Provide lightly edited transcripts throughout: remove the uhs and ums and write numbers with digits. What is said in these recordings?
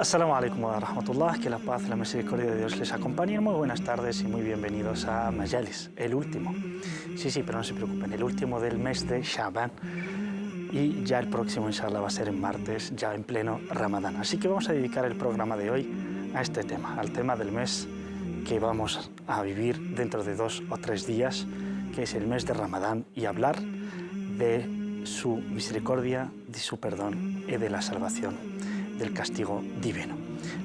Assalamu alaikum wa rahmatullah, que la paz y la misericordia de Dios les acompañe. Muy buenas tardes y muy bienvenidos a Majalis, el último. Sí, pero no se preocupen, el último del mes de Sha'ban. Y ya el próximo, inshallah, va a ser en martes, ya en pleno Ramadán. Así que vamos a dedicar el programa de hoy a este tema, al tema del mes que vamos a vivir dentro de 2 o 3 días, que es el mes de Ramadán, y hablar de su misericordia, de su perdón y de la salvación del castigo divino.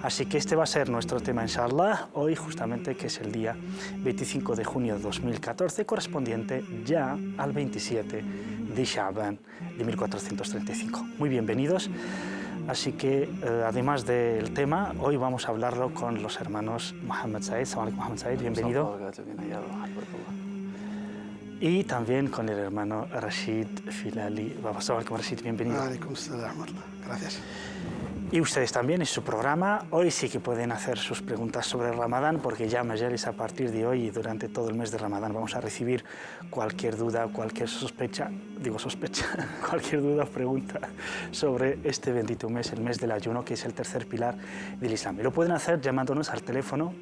Así que este va a ser nuestro tema, inshallah, hoy justamente, que es el día 25 de junio de 2014, correspondiente ya al 27 de Sha'ban de 1435. Muy bienvenidos. Así que, además del tema, hoy vamos a hablarlo con los hermanos Mohammed Said. Salam alaikum, Mohammed Said, bienvenido. Y también con el hermano Rashid Filali. Salam alaikum, Rashid, bienvenido. Alaikum salam, gracias. Y ustedes también en su programa. Hoy sí que pueden hacer sus preguntas sobre el Ramadán, porque ya Majalis, a partir de hoy y durante todo el mes de Ramadán, vamos a recibir cualquier duda, cualquier sospecha, cualquier duda o pregunta sobre este bendito mes, el mes del ayuno, que es el tercer pilar del Islam. Y lo pueden hacer llamándonos al teléfono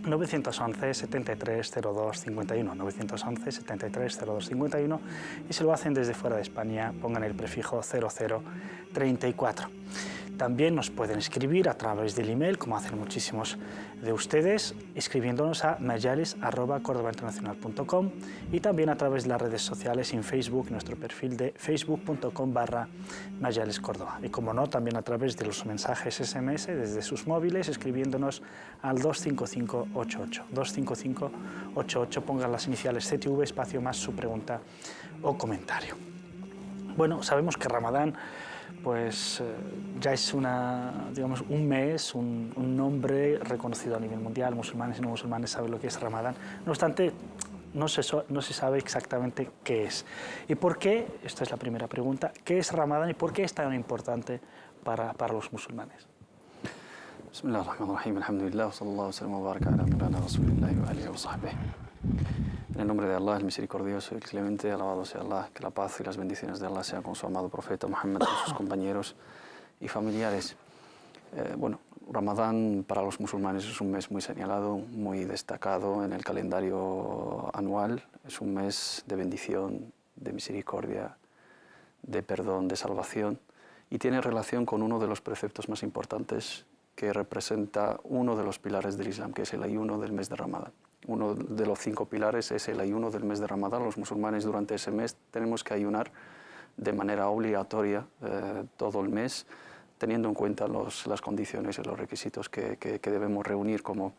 911 73 02 51, 911 73 02 51, y si lo hacen desde fuera de España, pongan el prefijo 0034. También nos pueden escribir a través del email, como hacen muchísimos de ustedes, escribiéndonos a majalis@cordobainternacional.com, y también a través de las redes sociales, en Facebook, nuestro perfil de facebook.com/majaliscordoba. Y como no, también a través de los mensajes SMS desde sus móviles, escribiéndonos al 25588. 25588, pongan las iniciales CTV, espacio más su pregunta o comentario. Bueno, sabemos que Ramadán pues ya es un mes, un nombre reconocido a nivel mundial. Musulmanes y no musulmanes saben lo que es Ramadán. No obstante, no se sabe exactamente qué es. ¿Y por qué? Esta es la primera pregunta. ¿Qué es Ramadán y por qué es tan importante para los musulmanes? Bismillahirrahmanirrahim, alhamdulillah, sallallahu alaihi wa baraka ala mawlana rasulillah wa alihi wa sahbihi. En el nombre de Allah, el misericordioso y el clemente, alabado sea Allah, que la paz y las bendiciones de Allah sean con su amado profeta Muhammad, con sus compañeros y familiares. Ramadán para los musulmanes es un mes muy señalado, muy destacado en el calendario anual. Es un mes de bendición, de misericordia, de perdón, de salvación, y tiene relación con uno de los preceptos más importantes que representa uno de los pilares del Islam, que es el ayuno del mes de Ramadán. Uno de los 5 pilares es el ayuno del mes de Ramadán. Los musulmanes durante ese mes tenemos que ayunar de manera obligatoria todo el mes, teniendo en cuenta las condiciones y los requisitos que debemos reunir como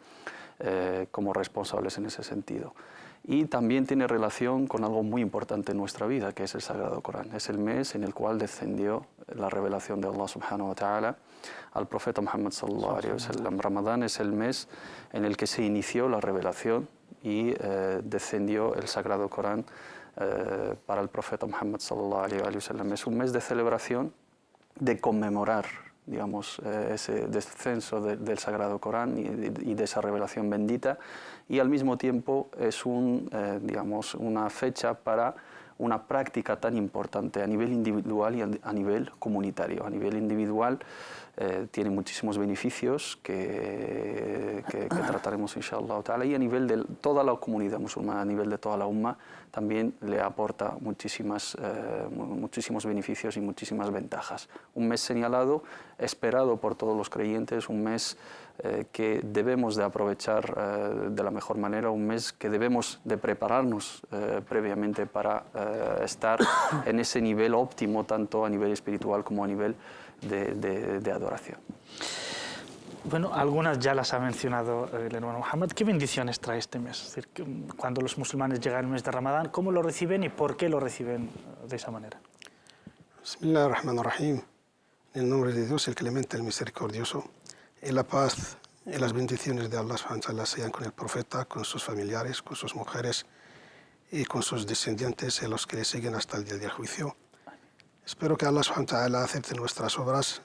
responsables en ese sentido. Y también tiene relación con algo muy importante en nuestra vida, que es el Sagrado Corán. Es el mes en el cual descendió la revelación de Allah subhanahu wa ta'ala al profeta Muhammad sallallahu alaihi wa sallam. Ramadán es el mes en el que se inició la revelación y descendió el Sagrado Corán para el profeta Muhammad sallallahu alaihi wa sallam. Es un mes de celebración, de conmemorar, digamos, ese descenso del Sagrado Corán y de esa revelación bendita, y al mismo tiempo es una fecha para una práctica tan importante a nivel individual y a nivel comunitario. A nivel individual tiene muchísimos beneficios que trataremos inshallah ta'ala, y a nivel de toda la comunidad musulmana, a nivel de toda la umma, también le aporta muchísimos beneficios y muchísimas ventajas. Un mes señalado, esperado por todos los creyentes, un mes que debemos de aprovechar de la mejor manera, un mes que debemos de prepararnos previamente para estar en ese nivel óptimo, tanto a nivel espiritual como a nivel de adoración. Bueno, algunas ya las ha mencionado el hermano Mohammed. ¿Qué bendiciones trae este mes? Es decir, cuando los musulmanes llegan al mes de Ramadán, ¿cómo lo reciben y por qué lo reciben de esa manera? Bismillahirrahmanirrahim. En el nombre de Dios, el clemente, el misericordioso, y la paz y las bendiciones de Allah subhanahu wa ta'ala sean con el profeta, con sus familiares, con sus mujeres y con sus descendientes, y los que le siguen hasta el día del juicio. Espero que Allah subhanahu wa ta'ala acepte nuestras obras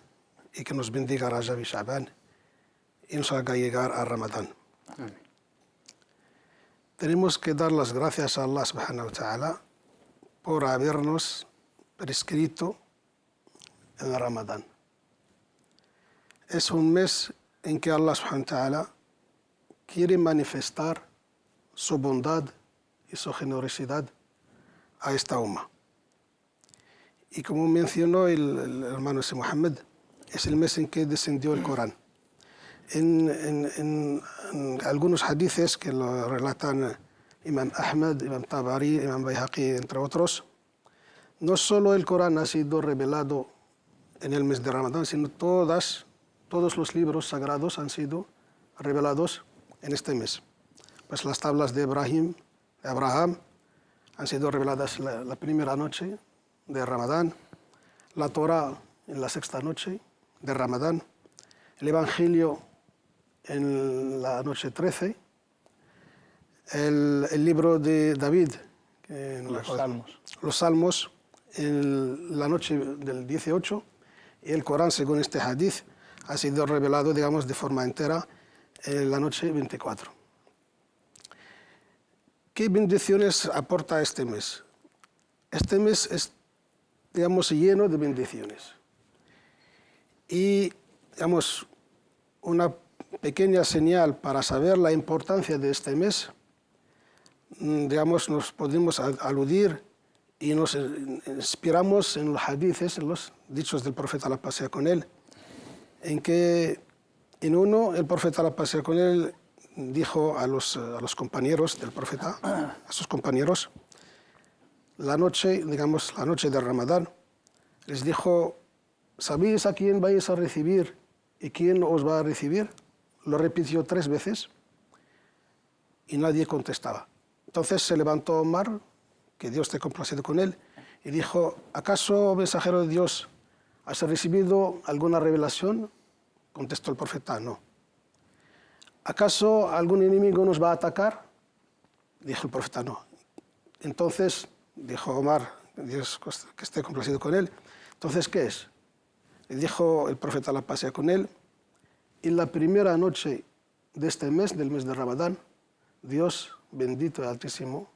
y que nos bendiga Rajab y Sha'ban y nos haga llegar a Ramadán. Amén. Tenemos que dar las gracias a Allah subhanahu wa ta'ala por habernos prescrito el Ramadán. es un mes en que Allah subhanahu wa ta'ala quiere manifestar su bondad y su generosidad a esta umma. Y como mencionó el hermano Muhammad, es el mes en que descendió el Corán. En algunos hadices que lo relatan Imam Ahmad, Imam Tabari, Imam Bayhaqi, entre otros, no solo el Corán ha sido revelado en el mes de Ramadán, sino todos los libros sagrados han sido revelados en este mes. Pues las tablas de Abraham, han sido reveladas la primera noche de Ramadán, la Torá en la sexta noche de Ramadán, el Evangelio en la noche 13, el libro de David, los Salmos en la noche del 18, y el Corán, según este hadith, ha sido revelado, digamos, de forma entera en la noche 24. ¿Qué bendiciones aporta este mes? Este mes es, digamos, lleno de bendiciones. Y, digamos, una pequeña señal para saber la importancia de este mes, digamos, nos podemos aludir y nos inspiramos en los hadices, en los dichos del profeta, la paz sea con él, en que en uno el profeta, la paz sea con él, dijo a los compañeros del profeta, a sus compañeros, la noche, digamos, la noche de Ramadán, les dijo, ¿sabéis a quién vais a recibir y quién os va a recibir? Lo repitió 3 veces y nadie contestaba. Entonces se levantó Omar, que Dios esté complacido con él, y dijo, ¿acaso, mensajero de Dios, has recibido alguna revelación? Contestó el profeta, no. ¿Acaso algún enemigo nos va a atacar? Dijo el profeta, no. Entonces, dijo Omar, Dios que esté complacido con él, entonces, ¿qué es? Le dijo el profeta, la paz sea con él, en la primera noche de este mes, del mes de Ramadán, Dios, bendito y altísimo,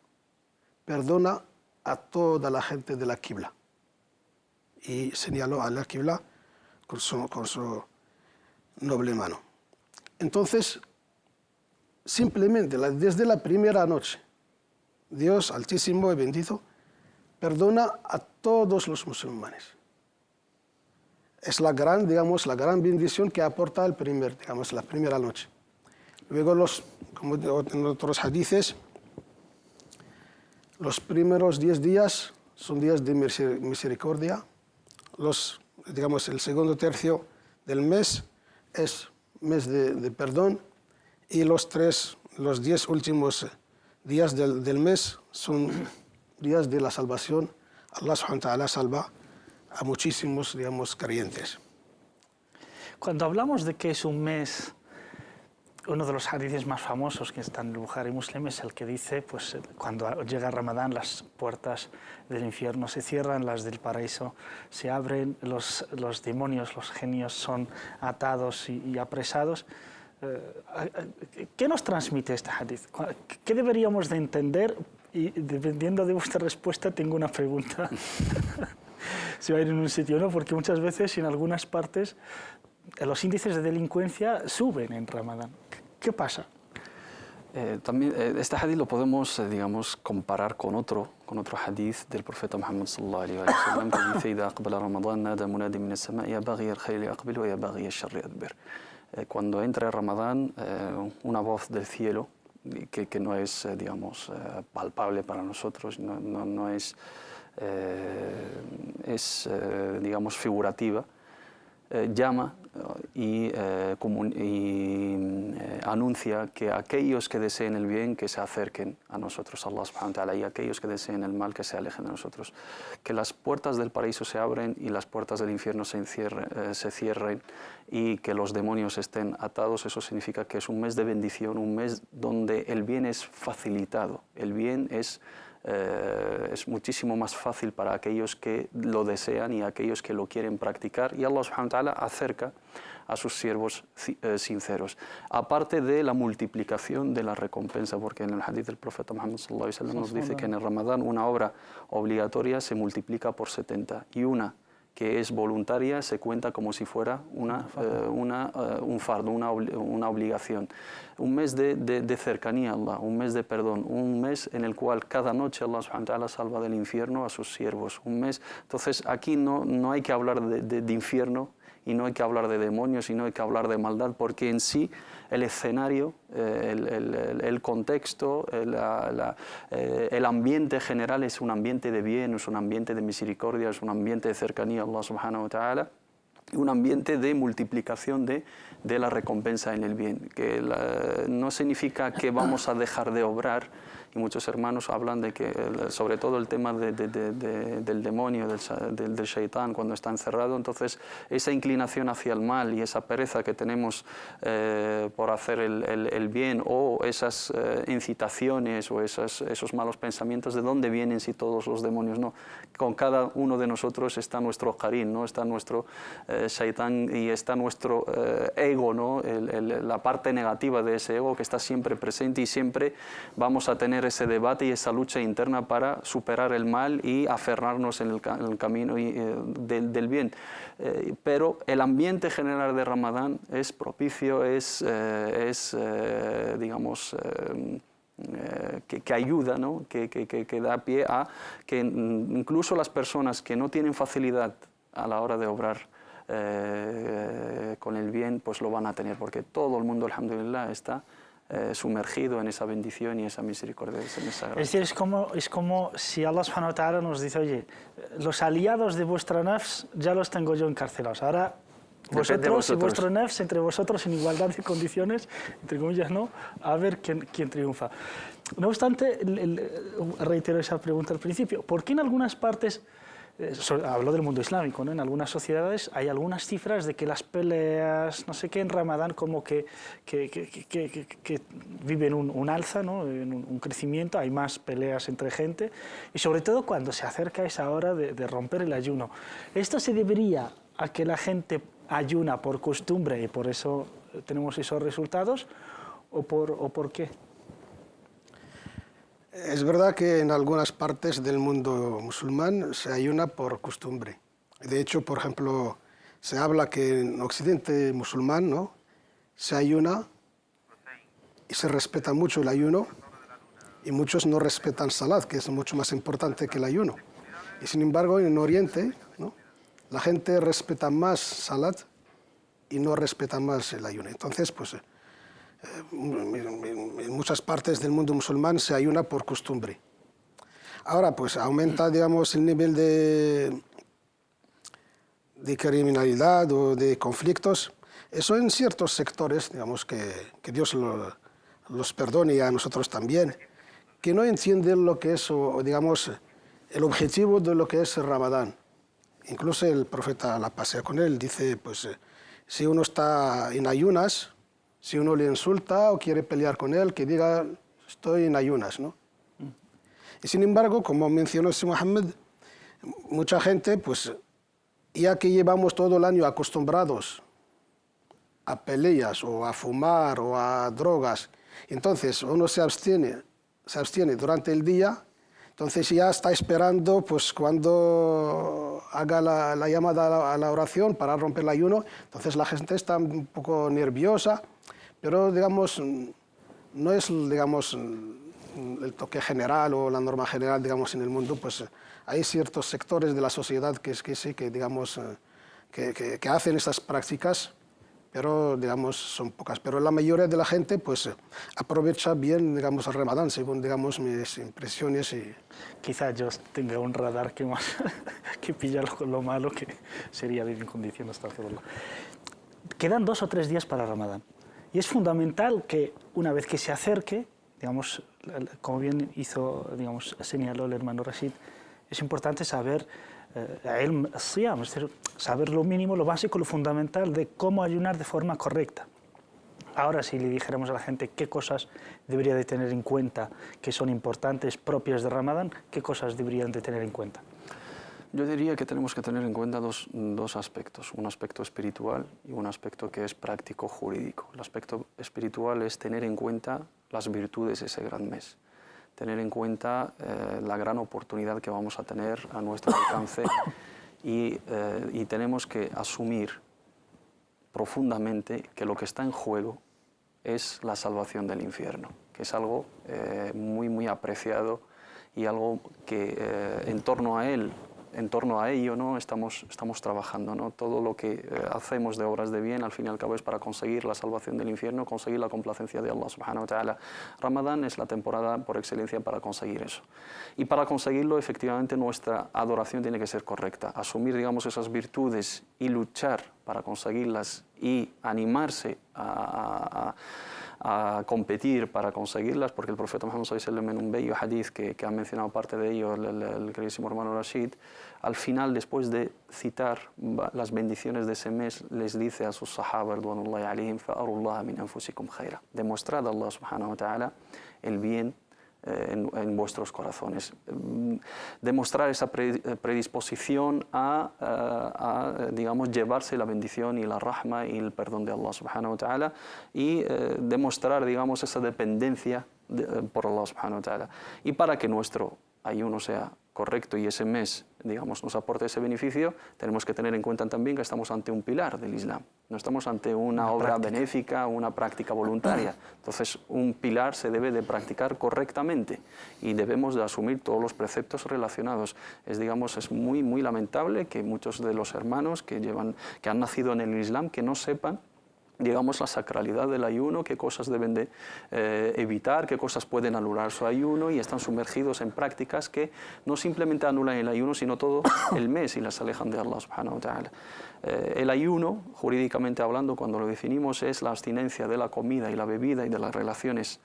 perdona a toda la gente de la Qibla. Y señaló a la Qibla con su noble mano. Entonces, simplemente desde la primera noche, Dios altísimo y bendito perdona a todos los musulmanes. Es la gran, digamos, la gran bendición que aporta la primera noche. Luego, como en otros hadices, los primeros 10 días son días de misericordia. El segundo tercio del mes es mes de perdón, y los 10 últimos días del mes son días de la salvación. Allah subhanahu wa ta'ala salva a muchísimos, digamos, creyentes. Cuando hablamos de que es un mes, uno de los hadices más famosos que están en el Bukhari Muslim es el que dice, pues cuando llega Ramadán las puertas del infierno se cierran, las del paraíso se abren, los demonios, los genios son atados y apresados. ¿Qué nos transmite este hadith? ¿Qué deberíamos de entender? Y dependiendo de vuestra respuesta tengo una pregunta. Si va a ir en un sitio o no, porque muchas veces en algunas partes los índices de delincuencia suben en Ramadán. ¿Qué pasa? También este hadith lo podemos, digamos, comparar con otro hadith del profeta Muhammad sallallahu alaihi wa sallam que dice: "Idha aqbala Ramadán nada munadi min as-sama'i ya baghi al-khayri aqbil wa ya baghi ash-sharri adbir." Cuando entra Ramadán, una voz del cielo que no es, digamos, palpable para nosotros, no es, digamos, figurativa, llama y anuncia que aquellos que deseen el bien que se acerquen a nosotros, Allah subhanahu wa ta'ala, y aquellos que deseen el mal que se alejen de nosotros. Que las puertas del paraíso se abren y las puertas del infierno se cierren y que los demonios estén atados. Eso significa que es un mes de bendición, un mes donde el bien es facilitado, el bien es muchísimo más fácil para aquellos que lo desean y aquellos que lo quieren practicar, y Allah subhanahu wa ta'ala acerca a sus siervos sinceros. Aparte de la multiplicación de la recompensa, porque en el hadith del profeta Muhammad sallallahu alaihi wa sallam nos dice que en el Ramadán una obra obligatoria se multiplica por 70 y una que es voluntaria se cuenta como si fuera un fardo, una obligación. Un mes de cercanía a Allah, un mes de perdón, un mes en el cual cada noche Allah subhanahu wa ta'ala salva del infierno a sus siervos. Un mes, entonces aquí no hay que hablar de infierno, y no hay que hablar de demonios, y no hay que hablar de maldad, porque en sí el escenario, el contexto, el ambiente general es un ambiente de bien, es un ambiente de misericordia, es un ambiente de cercanía a Allah subhanahu wa ta'ala, un ambiente de multiplicación de la recompensa en el bien, que no significa que vamos a dejar de obrar, y muchos hermanos hablan de que, sobre todo el tema del demonio, del shaitán, cuando está encerrado, entonces esa inclinación hacia el mal y esa pereza que tenemos por hacer el bien, o esas incitaciones o esos malos pensamientos, ¿de dónde vienen si todos los demonios no? Con cada uno de nosotros está nuestro qarin, ¿no? Está nuestro shaitán y está nuestro ego, ¿no? La parte negativa de ese ego que está siempre presente, y siempre vamos a tener ese debate y esa lucha interna para superar el mal y aferrarnos en el camino del bien. Pero el ambiente general de Ramadán es propicio, digamos, que ayuda, ¿no? que da pie a que incluso las personas que no tienen facilidad a la hora de obrar con el bien, pues lo van a tener, porque todo el mundo, alhamdulillah, está sumergido en esa bendición y esa misericordia, en esa gracia. Es decir, es como si Allah subhanahu wa ta'ala nos dice, oye, los aliados de vuestra nafs ya los tengo yo encarcelados, ahora vosotros y vuestro nafs entre vosotros en igualdad de condiciones, entre comillas, ¿no? A ver quién triunfa. No obstante, reitero esa pregunta al principio, ¿por qué en algunas partes, hablo del mundo islámico, ¿no? En algunas sociedades hay algunas cifras de que las peleas, no sé qué, en Ramadán como que viven un alza, ¿no? Un crecimiento, hay más peleas entre gente, y sobre todo cuando se acerca esa hora de romper el ayuno? ¿Esto se debería a que la gente ayuna por costumbre y por eso tenemos esos resultados, o por qué? Es verdad que en algunas partes del mundo musulmán se ayuna por costumbre. De hecho, por ejemplo, se habla que en Occidente musulmán, ¿no?, se ayuna y se respeta mucho el ayuno, y muchos no respetan salat, que es mucho más importante que el ayuno. Y sin embargo, en Oriente, ¿no?, la gente respeta más salat y no respeta más el ayuno. Entonces, pues, en muchas partes del mundo musulmán se ayuna por costumbre. Ahora, pues, aumenta, digamos, el nivel de criminalidad o de conflictos. Eso en ciertos sectores, digamos, que Dios los perdone, y a nosotros también, que no entienden lo que es, o digamos, el objetivo de lo que es el Ramadán. Incluso el profeta, la paz sea con él, dice, pues, si uno está en ayunas, si uno le insulta o quiere pelear con él, que diga, estoy en ayunas, ¿no? Y sin embargo, como mencionó Mohammed, mucha gente, pues, ya que llevamos todo el año acostumbrados a peleas o a fumar o a drogas, entonces uno se abstiene durante el día, entonces ya está esperando, pues, cuando haga la llamada a la oración para romper el ayuno. Entonces la gente está un poco nerviosa, pero, digamos, no es, digamos, el toque general o la norma general, digamos, en el mundo. Pues hay ciertos sectores de la sociedad que sí, que, digamos, que hacen esas prácticas, pero, digamos, son pocas. Pero la mayoría de la gente, pues, aprovecha bien, digamos, el Ramadán, según, digamos, mis impresiones. Y quizás yo tenga un radar que pilla lo malo, que sería vivir en condiciones de hacerlo. Quedan 2 o 3 días para Ramadán. Y es fundamental que, una vez que se acerque, digamos, como bien señaló el hermano Rashid, es importante saber saber lo mínimo, lo básico, lo fundamental de cómo ayunar de forma correcta. Ahora, si le dijéramos a la gente qué cosas debería de tener en cuenta que son importantes, propias de Ramadán, ¿qué cosas deberían de tener en cuenta? Yo diría que tenemos que tener en cuenta dos aspectos, un aspecto espiritual y un aspecto que es práctico jurídico. El aspecto espiritual es tener en cuenta las virtudes de ese gran mes, tener en cuenta la gran oportunidad que vamos a tener a nuestro alcance y tenemos que asumir profundamente que lo que está en juego es la salvación del infierno, que es algo muy apreciado y algo que en torno a ello, ¿no? estamos trabajando, ¿no? Todo lo que hacemos de obras de bien, al fin y al cabo, es para conseguir la salvación del infierno, conseguir la complacencia de Allah subhanahu wa ta'ala. Ramadán es la temporada por excelencia para conseguir eso. Y para conseguirlo, efectivamente, nuestra adoración tiene que ser correcta. Asumir, digamos, esas virtudes y luchar para conseguirlas y animarse a competir para conseguirlas, porque el profeta Muhammad sallallahu alaihi wasallam, en un bello hadith que ha mencionado parte de ello el queridísimo hermano Rashid, al final, después de citar las bendiciones de ese mes, les dice a sus sahaba radwanullahi alaihim: fa'arullaha min anfusikum khaira, demostrad a Allah subhanahu wa ta'ala el bien en vuestros corazones. Demostrar esa predisposición a digamos, llevarse la bendición y la rahma y el perdón de Allah subhanahu wa ta'ala, y demostrar, digamos, esa dependencia por Allah subhanahu wa ta'ala. Y para que nuestro ayuno sea correcto y ese mes, digamos, nos aporte ese beneficio, tenemos que tener en cuenta también que estamos ante un pilar del Islam. No estamos ante una obra benéfica, una práctica voluntaria. Entonces, un pilar se debe de practicar correctamente y debemos de asumir todos los preceptos relacionados. Es muy lamentable que muchos de los hermanos que han nacido en el Islam, que no sepan, digamos, la sacralidad del ayuno, qué cosas deben de evitar, qué cosas pueden anular su ayuno, y están sumergidos en prácticas que no simplemente anulan el ayuno, sino todo el mes y las alejan de Allah subhanahu wa ta'ala. El ayuno, jurídicamente hablando, cuando lo definimos, es la abstinencia de la comida y la bebida y de las relaciones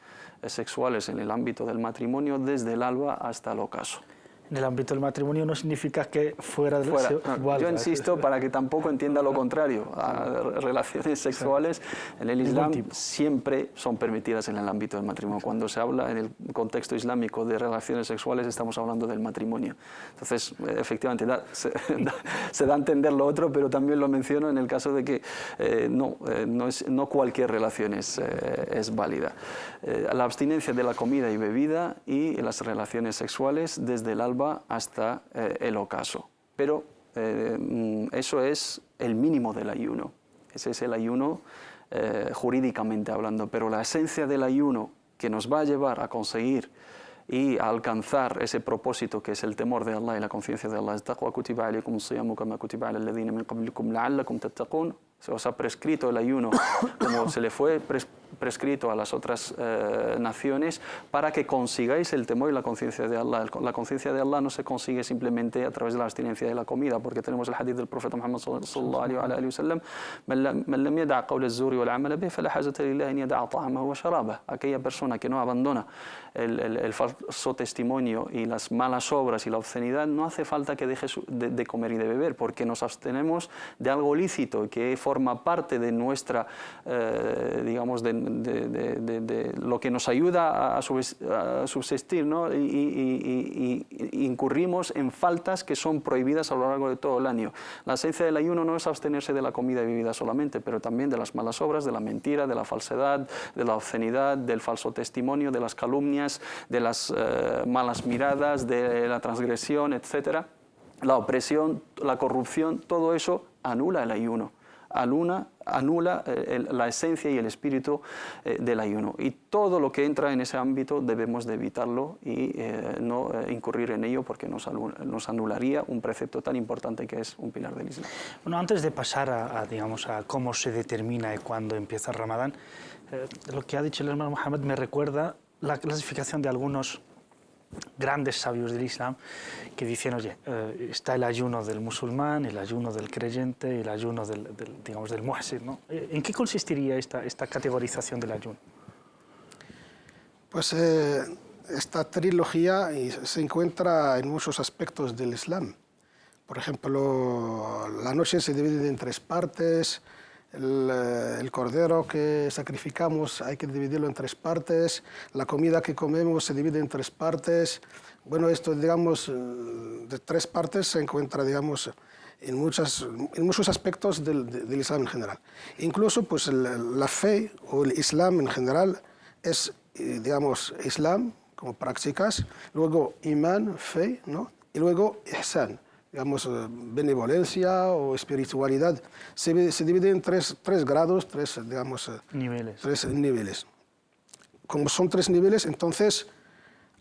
sexuales en el ámbito del matrimonio desde el alba hasta el ocaso. En el ámbito del matrimonio no significa que fuera del no, yo insisto para que tampoco entienda lo contrario. Relaciones sexuales en el Islam siempre son permitidas en el ámbito del matrimonio. Cuando se habla en el contexto islámico de relaciones sexuales, estamos hablando del matrimonio. Entonces, efectivamente, se da a entender lo otro, pero también lo menciono en el caso de que no cualquier relación es válida. La abstinencia de la comida y bebida y las relaciones sexuales desde el alba hasta el ocaso. Pero eso es el mínimo del ayuno. Ese es el ayuno jurídicamente hablando. Pero la esencia del ayuno que nos va a llevar a conseguir y a alcanzar ese propósito, que es el temor de Allah y la conciencia de Allah, se os ha prescrito el ayuno como se le fue prescrito a las otras naciones, para que consigáis el temor y la conciencia de Allah. La conciencia de Allah no se consigue simplemente a través de la abstinencia de la comida, porque tenemos el hadith del profeta Muhammad sallallahu alaihi wasallam: man lam yada' qawl az-zuri wal 'amal bihi fala hajata lillahi an yada'a ta'amahu wa sharabahu. Aquella persona que no abandona el falso testimonio y las malas obras y la obscenidad, no hace falta que deje de comer y de beber, porque nos abstenemos de algo lícito que forma parte de nuestra, digamos, de lo que nos ayuda a subsistir, ¿no? Y incurrimos en faltas que son prohibidas a lo largo de todo el año. La esencia del ayuno no es abstenerse de la comida y bebida solamente, pero también de las malas obras, de la mentira, de la falsedad, de la obscenidad, del falso testimonio, de las calumnias, de las malas miradas, de la transgresión, etc. La opresión, la corrupción, todo eso anula el ayuno. Anula la esencia y el espíritu del ayuno. Y todo lo que entra en ese ámbito debemos de evitarlo y no incurrir en ello, porque nos anularía un precepto tan importante que es un pilar del Islam. Bueno, antes de pasar digamos, a cómo se determina y cuándo empieza el Ramadán, lo que ha dicho el hermano Mohammed me recuerda la clasificación de algunos grandes sabios del Islam que dicen: oye, está el ayuno del musulmán, el ayuno del creyente y el ayuno del muhsin, ¿no? ¿En qué consistiría esta categorización del ayuno? Pues esta trilogía se encuentra en muchos aspectos del Islam. Por ejemplo, la noche se divide en 3 partes. El cordero que sacrificamos hay que dividirlo en 3 partes, la comida que comemos se divide en 3 partes. Bueno, esto, digamos, de 3 partes se encuentra, digamos, en muchos aspectos del Islam en general. Incluso, pues, la fe o el Islam en general es, digamos, Islam como prácticas, luego imán, fe, ¿no? Y luego ihsan, digamos, benevolencia o espiritualidad. Se divide en tres grados, digamos, Niveles. tres niveles. Como son tres niveles, entonces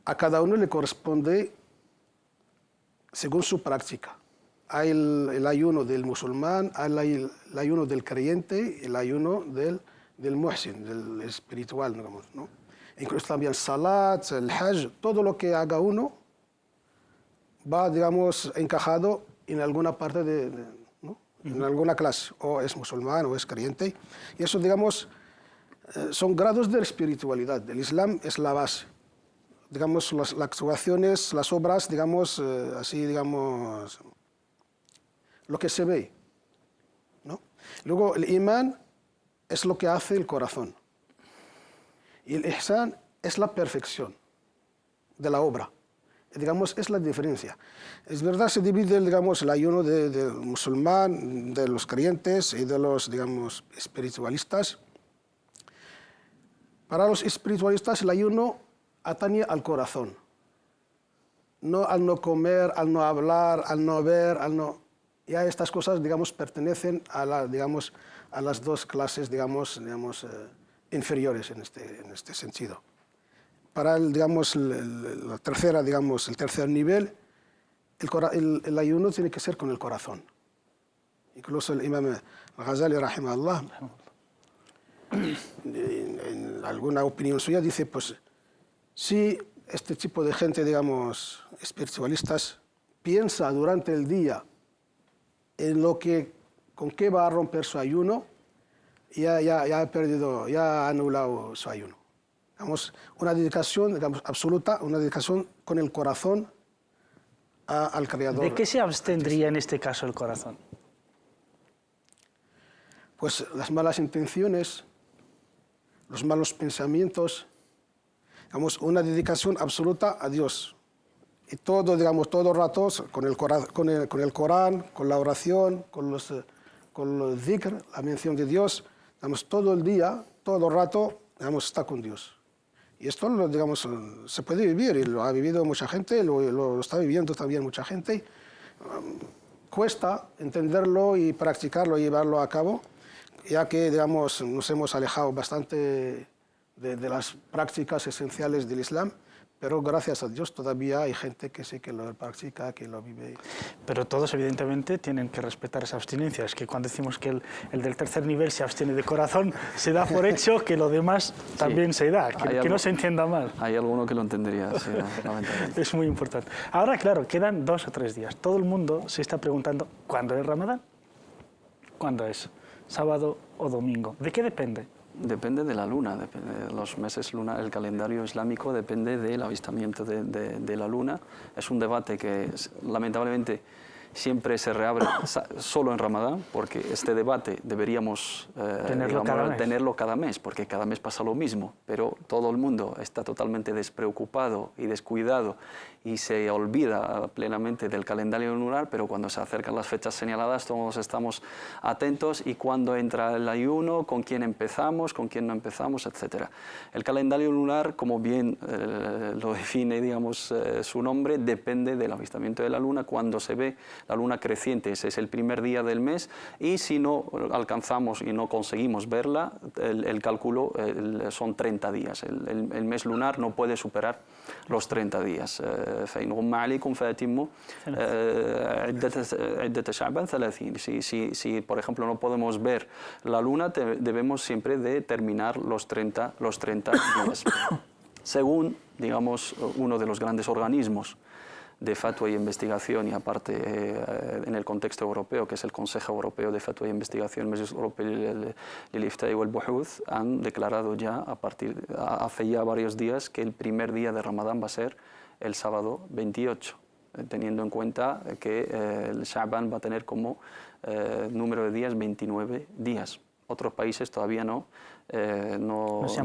a cada uno le corresponde según su práctica. Hay el ayuno del musulmán, hay el ayuno del creyente, el ayuno del muhsin, del espiritual, digamos, ¿no? Incluso también salat, el hajj, todo lo que haga uno va, digamos, encajado en alguna parte ¿no? En alguna clase, o es musulmán o es creyente. Y eso, digamos, son grados de espiritualidad. El Islam es la base. Digamos, las actuaciones, las obras, digamos, así, digamos, lo que se ve, ¿no? Luego, el imán es lo que hace el corazón. Y el ihsan es la perfección de la obra. Digamos, es la diferencia. Es verdad, se divide, digamos, el ayuno del musulmán, de los creyentes y de los, digamos, espiritualistas. Para los espiritualistas, el ayuno atañe al corazón. No al no comer, al no hablar, al no ver, al no... Ya estas cosas, digamos, pertenecen a, digamos, a las dos clases, digamos, inferiores en este sentido. Para digamos, la tercera, digamos, el tercer nivel, el ayuno tiene que ser con el corazón. Incluso el imam al-Ghazali, rahimahullah, en alguna opinión suya dice, pues, si este tipo de gente, digamos, espiritualistas, piensa durante el día en con qué va a romper su ayuno, ya ha anulado su ayuno. Digamos, una dedicación, digamos, absoluta, una dedicación con el corazón al Creador. ¿De qué se abstendría en este caso el corazón? Pues las malas intenciones, los malos pensamientos, digamos, una dedicación absoluta a Dios. Y todo, digamos, todo el rato con el Corán, con la oración, con los dhikr, la mención de Dios, digamos, todo el día, todo el rato, digamos, está con Dios. Y esto, digamos, se puede vivir, y lo ha vivido mucha gente, lo está viviendo también mucha gente. Cuesta entenderlo y practicarlo y llevarlo a cabo, ya que, digamos, nos hemos alejado bastante de las prácticas esenciales del Islam, pero gracias a Dios todavía hay gente que sí que lo practica, que lo vive. Pero todos, evidentemente, tienen que respetar esa abstinencia. Es que cuando decimos que el del tercer nivel se abstiene de corazón, se da por hecho que lo demás también se da, que no se entienda mal. Hay alguno que lo entendería, sí, lamentablemente. Es muy importante. Ahora, claro, quedan 2 o 3 días. Todo el mundo se está preguntando, ¿cuándo es Ramadán? ¿Cuándo es? ¿Sábado o domingo? ¿De qué depende? Depende de la luna, depende de los meses lunares. El calendario islámico depende del avistamiento de la luna. Es un debate que lamentablemente siempre se reabre solo en Ramadán, porque este debate deberíamos tenerlo cada mes, porque cada mes pasa lo mismo, pero todo el mundo está totalmente despreocupado y descuidado y se olvida plenamente del calendario lunar, pero cuando se acercan las fechas señaladas todos estamos atentos y cuando entra el ayuno, con quién empezamos, con quién no empezamos, etc. El calendario lunar, como bien lo define, digamos, su nombre, depende del avistamiento de la luna. Cuando se ve la luna creciente, ese es el primer día del mes, y si no alcanzamos y no conseguimos verla, el cálculo son 30 días. El mes lunar no puede superar los 30 días. فإن غم عليكم فأتموا عدة شعبان 30. Si, por ejemplo, no podemos ver la luna, debemos siempre de terminar los 30 días. Según, digamos, uno de los grandes organismos de fatwa y investigación, y aparte en el contexto europeo, que es el Consejo Europeo de Fatwa y Investigación, Majlis Europeo للإفتاء والبحوث, han declarado ya, hace ya varios días, que el primer día de Ramadán va a ser el sábado 28, teniendo en cuenta que el Sha'ban va a tener como número de días 29 días. otros países todavía no se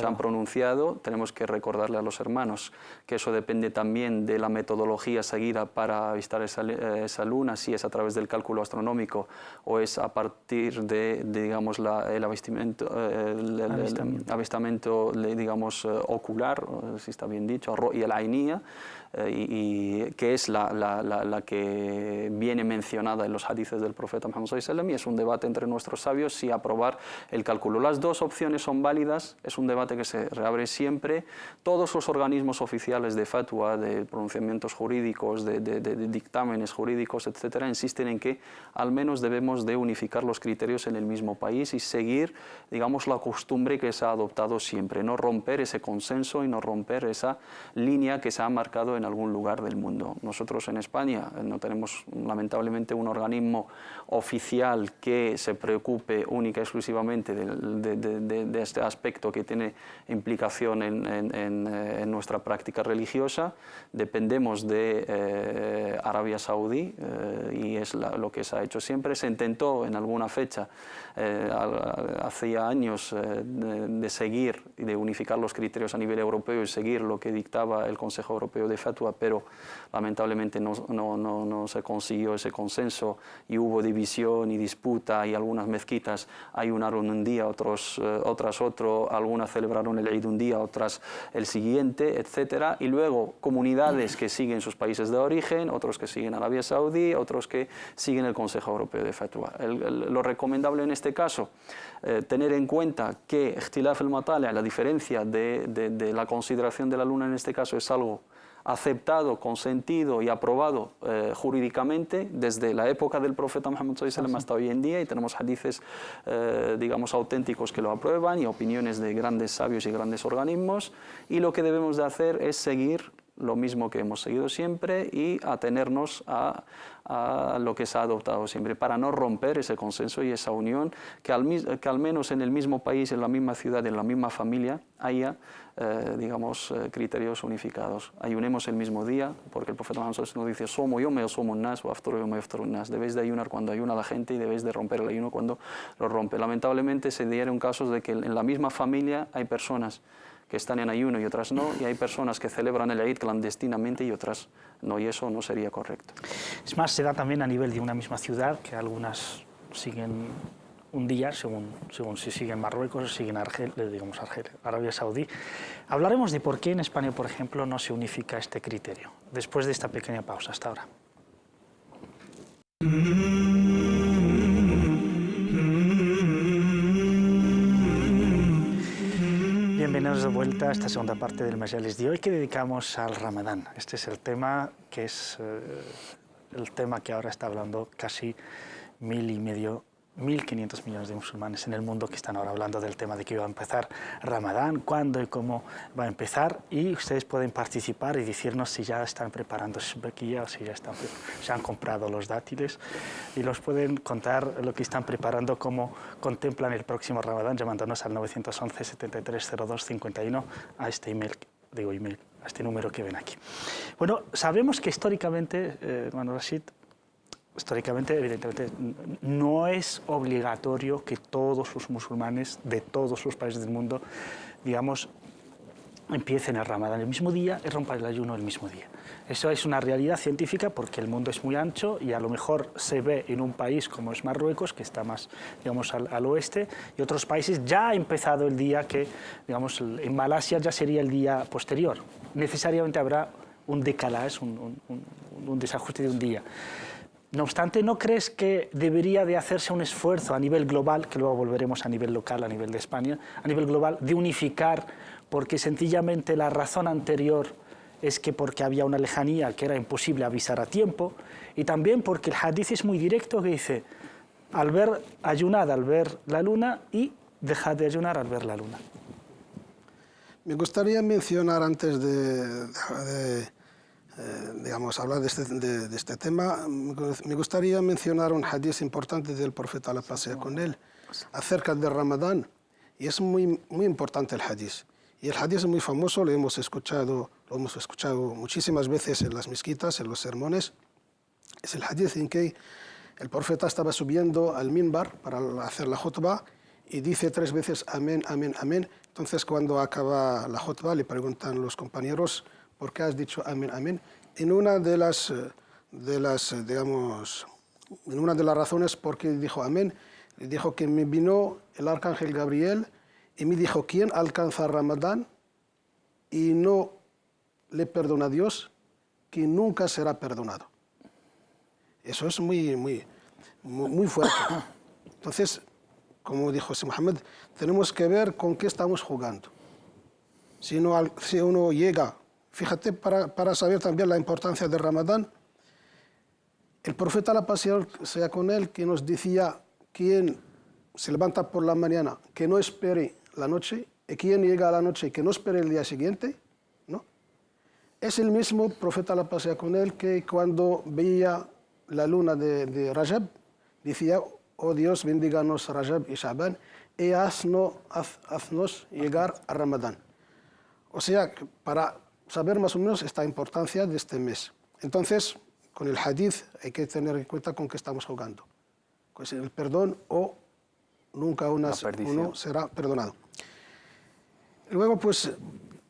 han pronunciado. Tenemos que recordarle a los hermanos que eso depende también de la metodología seguida para avistar esa luna, si es a través del cálculo astronómico o es a partir de digamos, el avistamiento digamos, ocular, si está bien dicho, y el ainía, y que es la que viene mencionada en los hadices del profeta Muhammad sallallahu alaihi wasallam, y es un debate entre nuestros sabios si aprobar el cálculo. Las dos opciones son válidas, es un debate que se reabre siempre. Todos los organismos oficiales de fatwa, de pronunciamientos jurídicos, de dictámenes jurídicos, etcétera, insisten en que al menos debemos de unificar los criterios en el mismo país y seguir, digamos, la costumbre que se ha adoptado siempre, no romper ese consenso y no romper esa línea que se ha marcado en algún lugar del mundo. Nosotros en España no tenemos lamentablemente un organismo oficial que se preocupe única y exclusivamente de este aspecto que tiene implicación en nuestra práctica religiosa. Dependemos de Arabia Saudí y es lo que se ha hecho siempre. Se intentó en alguna fecha, hacía años, de seguir y de unificar los criterios a nivel europeo y seguir lo que dictaba el Consejo Europeo de Fatwa, pero lamentablemente no se consiguió ese consenso y hubo división y disputa, y algunas mezquitas ayunaron un día, otras otro, algunas celebraron el Eid un día, otras el siguiente, etcétera, y luego comunidades que siguen sus países de origen, otros que siguen Arabia Saudí, otros que siguen el Consejo Europeo de Fatwa. Lo recomendable en este caso, tener en cuenta que Ikhtilaf al-Matali', la diferencia de la consideración de la luna en este caso, es algo aceptado, consentido y aprobado jurídicamente desde la época del profeta Muhammad sallallahu alaihi wasallam hasta hoy en día, y tenemos hadices digamos auténticos que lo aprueban y opiniones de grandes sabios y grandes organismos, y lo que debemos de hacer es seguir lo mismo que hemos seguido siempre y atenernos a lo que se ha adoptado siempre, para no romper ese consenso y esa unión, que al menos en el mismo país, en la misma ciudad, en la misma familia, haya digamos, criterios unificados. Ayunemos el mismo día, porque el profeta Muhammad nos dice: somo yo me somo nas o aftoro yo me aftoro nas. Debéis de ayunar cuando ayuna la gente y debéis de romper el ayuno cuando lo rompe. Lamentablemente se dieron casos de que en la misma familia hay personas que están en ayuno y otras no, y hay personas que celebran el Eid clandestinamente y otras no, y eso no sería correcto. Es más, se da también a nivel de una misma ciudad, que algunas siguen un día, según si siguen Marruecos o siguen Arabia Saudí. Hablaremos de por qué en España, por ejemplo, no se unifica este criterio, después de esta pequeña pausa. Hasta ahora. Bienvenidos de vuelta a esta segunda parte del Majalis de hoy, que dedicamos al Ramadán. Este es el tema que el tema que ahora está hablando casi 1.500 millones de musulmanes en el mundo, que están ahora hablando del tema de que va a empezar Ramadán, cuándo y cómo va a empezar, y ustedes pueden participar y decirnos si ya están preparando su bequilla o si ya se han comprado los dátiles, y los pueden contar lo que están preparando, cómo contemplan el próximo Ramadán, llamándonos al 911 7302 51 a este a este número que ven aquí. Bueno, sabemos que históricamente, hermano Rashid, evidentemente, no es obligatorio que todos los musulmanes de todos los países del mundo, digamos, empiecen el Ramadán el mismo día y rompan el ayuno el mismo día. Eso es una realidad científica, porque el mundo es muy ancho y a lo mejor se ve en un país como es Marruecos, que está más, digamos, al oeste, y otros países ya ha empezado el día que, digamos, en Malasia ya sería el día posterior. Necesariamente habrá un decalage, un desajuste de un día. No obstante, ¿no crees que debería de hacerse un esfuerzo a nivel global, que luego volveremos a nivel local, a nivel de España, a nivel global, de unificar, porque sencillamente la razón anterior es que porque había una lejanía que era imposible avisar a tiempo, y también porque el hadith es muy directo, que dice: ayunad al ver la luna y dejad de ayunar al ver la luna? Me gustaría mencionar, antes digamos, hablar de este tema, me gustaría mencionar un hadith importante del profeta, la paz sea con él, acerca del Ramadán, y es muy importante el hadith. Y el hadith es muy famoso, lo hemos escuchado muchísimas veces en las mezquitas, en los sermones. Es el hadith en que el profeta estaba subiendo al minbar para hacer la khutbah, y dice 3 veces amén, amén, amén. Entonces cuando acaba la khutbah le preguntan los compañeros, ¿por qué has dicho amén, amén? En una de las digamos, en una de las razones por qué dijo amén, dijo que me vino el arcángel Gabriel y me dijo, ¿quién alcanza Ramadán y no le perdona a Dios, que nunca será perdonado? Eso es muy fuerte. Entonces, como dijo Mohammed, tenemos que ver con qué estamos jugando. Si uno llega, fíjate, para saber también la importancia del Ramadán, el profeta, la paz sea con él, que nos decía, quien se levanta por la mañana, que no espere la noche, y quien llega a la noche, que no espere el día siguiente, ¿no? Es el mismo profeta, la paz sea con él, que cuando veía la luna de Rajab, decía, oh Dios, bendíganos Rajab y Shaban, y haznos llegar a Ramadán. O sea, para saber más o menos esta importancia de este mes. Entonces, con el hadith hay que tener en cuenta con qué estamos jugando. Pues el perdón o nunca uno será perdonado. Luego, pues,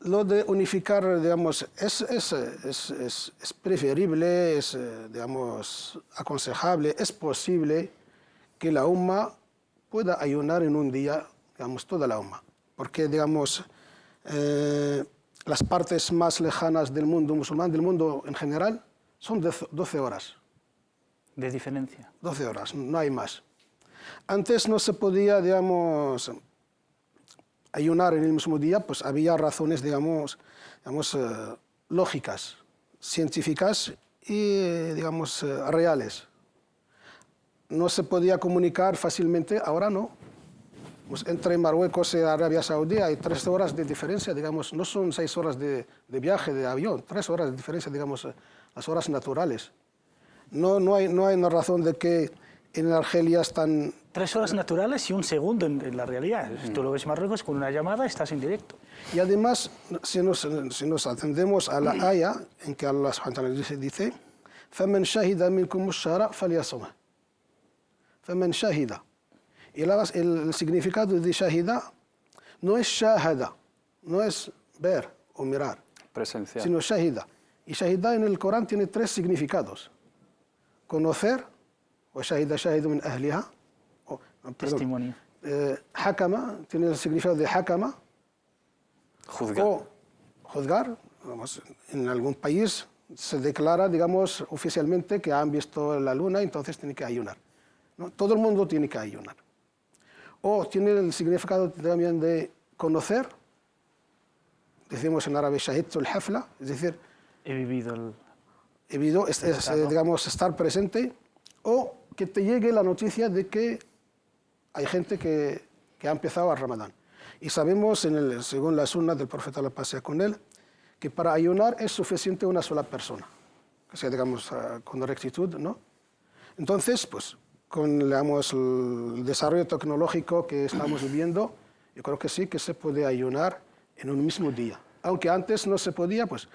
lo de unificar, digamos, es preferible, es, digamos, aconsejable, es posible que la umma pueda ayunar en un día, digamos, toda la umma. Porque, digamos, las partes más lejanas del mundo musulmán, del mundo en general, son 12 horas. ¿De diferencia? 12 horas, no hay más. Antes no se podía, digamos, ayunar en el mismo día, pues había razones, digamos lógicas, científicas y, digamos, reales. No se podía comunicar fácilmente, ahora no. Pues entre Marruecos y Arabia Saudí hay 3 horas de diferencia, digamos, no son 6 horas de viaje de avión, 3 horas de diferencia, digamos, las horas naturales. No hay una razón de que en Argelia están... 3 horas naturales y 1 segundo en la realidad. Si tú lo ves en Marruecos, con una llamada estás en directo. Y además, si nos atendemos a la aya en que Allah subhanahu wa ta'ala dice فَمَنْ شَهِدَ مِنْكُمُ الشَّهْرَ فَلْيَصُمْهُ فَمَنْ شَهِدَ. Y el significado de shahida no es shahada, no es ver o mirar, presencial, sino shahida. Y shahida en el Corán tiene 3 significados. Conocer, o shahida shahidu min ahliha, testimonio. Hakama, tiene el significado de hakama, juzgar. O juzgar. Vamos, en algún país se declara, digamos, oficialmente que han visto la luna, entonces tiene que ayunar, ¿no? Todo el mundo tiene que ayunar. O tiene el significado también de conocer, decimos en árabe shahidtu al-hafla, es decir, he vivido digamos, estar presente, o que te llegue la noticia de que hay gente que ha empezado el Ramadán. Y sabemos, según la sunna del profeta, la paz sea con él, que para ayunar es suficiente una sola persona, que sea, digamos, con rectitud, ¿no? Entonces, pues, con, digamos, el desarrollo tecnológico que estamos viviendo, yo creo que sí que se puede ayunar en un mismo día. Aunque antes no se podía, pues,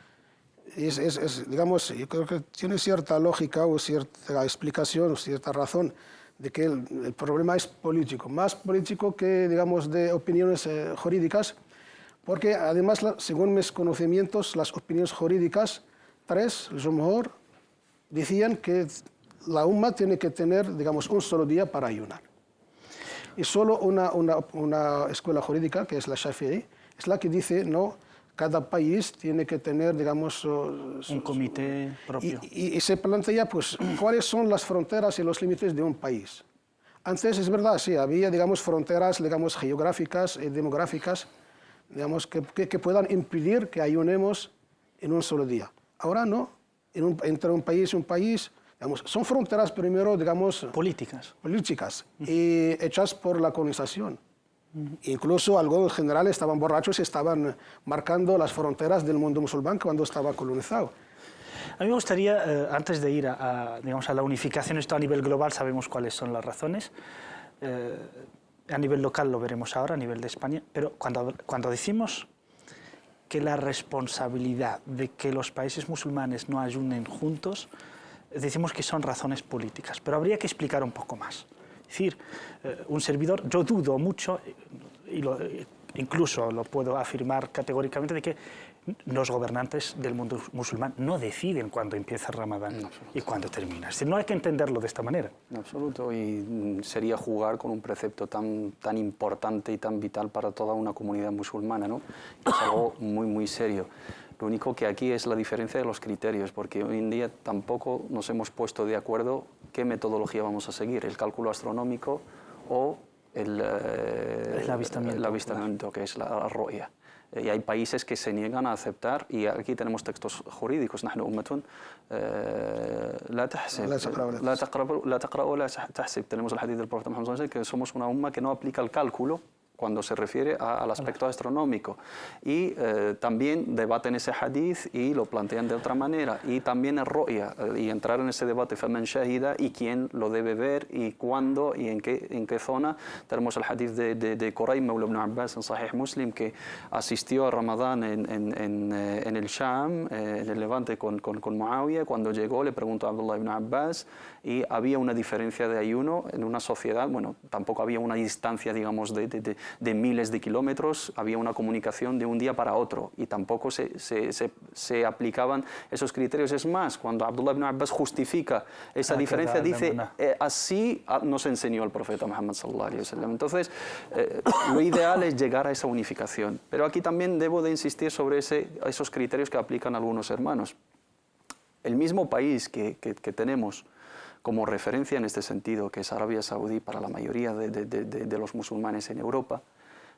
digamos, yo creo que tiene cierta lógica o cierta explicación o cierta razón de que el problema es político, más político que, digamos, de opiniones jurídicas, porque además, según mis conocimientos, las opiniones jurídicas, 3, el Jumhur, decían que la umma tiene que tener, digamos, un solo día para ayunar. Y solo una escuela jurídica, que es la Shafi'i, es la que dice, no, cada país tiene que tener, digamos, un comité propio. Y se plantea, pues, cuáles son las fronteras y los límites de un país. Antes, es verdad, sí, había, digamos, fronteras, digamos, geográficas y demográficas, digamos, que puedan impedir que ayunemos en un solo día. Ahora no, entre un país y un país, digamos, son fronteras primero, digamos... Políticas, y hechas por la colonización. Incluso algunos generales estaban borrachos y estaban marcando las fronteras del mundo musulmán cuando estaba colonizado. A mí me gustaría, antes de ir digamos, a la unificación, esto a nivel global sabemos cuáles son las razones. A nivel local lo veremos ahora, a nivel de España, pero cuando decimos que la responsabilidad de que los países musulmanes no ayunen juntos, decimos que son razones políticas, pero habría que explicar un poco más. Es decir, un servidor, yo dudo mucho, y incluso lo puedo afirmar categóricamente, de que los gobernantes del mundo musulmán no deciden cuándo empieza el Ramadán y cuándo termina. Es decir, no hay que entenderlo de esta manera. En absoluto, y sería jugar con un precepto tan importante y tan vital para toda una comunidad musulmana, ¿no? Es algo muy serio. Lo único que aquí es la diferencia de los criterios, porque hoy en día tampoco nos hemos puesto de acuerdo qué metodología vamos a seguir, el cálculo astronómico o el avistamiento, que es la ru'ya. Y hay países que se niegan a aceptar, y aquí tenemos textos jurídicos. نحن أمة لا تحسب لا تقرأ ولا تحسب. Tenemos el hadith del profeta Muhammad sallallahu alaihi wasallam, que somos una umma que no aplica el cálculo cuando se refiere al aspecto astronómico. Y también debaten ese hadith y lo plantean de otra manera. Y también el ru'ya, y entrar en ese debate, faman shahida, y quién lo debe ver, y cuándo, y en qué zona. Tenemos el hadith de Quraym Mawla ibn Abbas en Sahih Muslim, que asistió a Ramadán en el Sham, en el Levante, con Muawiyah. Cuando llegó le preguntó a Abdullah ibn Abbas, y había una diferencia de ayuno en una sociedad. Bueno, tampoco había una distancia, digamos, de miles de kilómetros, había una comunicación de un día para otro, y tampoco se aplicaban esos criterios. Es más, cuando Abdullah ibn Abbas justifica esa diferencia, dice, así nos enseñó el profeta Muhammad sallallahu alaihi wasallam. Entonces, lo ideal es llegar a esa unificación. Pero aquí también debo de insistir sobre esos criterios que aplican algunos hermanos. El mismo país que tenemos como referencia en este sentido, que es Arabia Saudí para la mayoría de los musulmanes en Europa,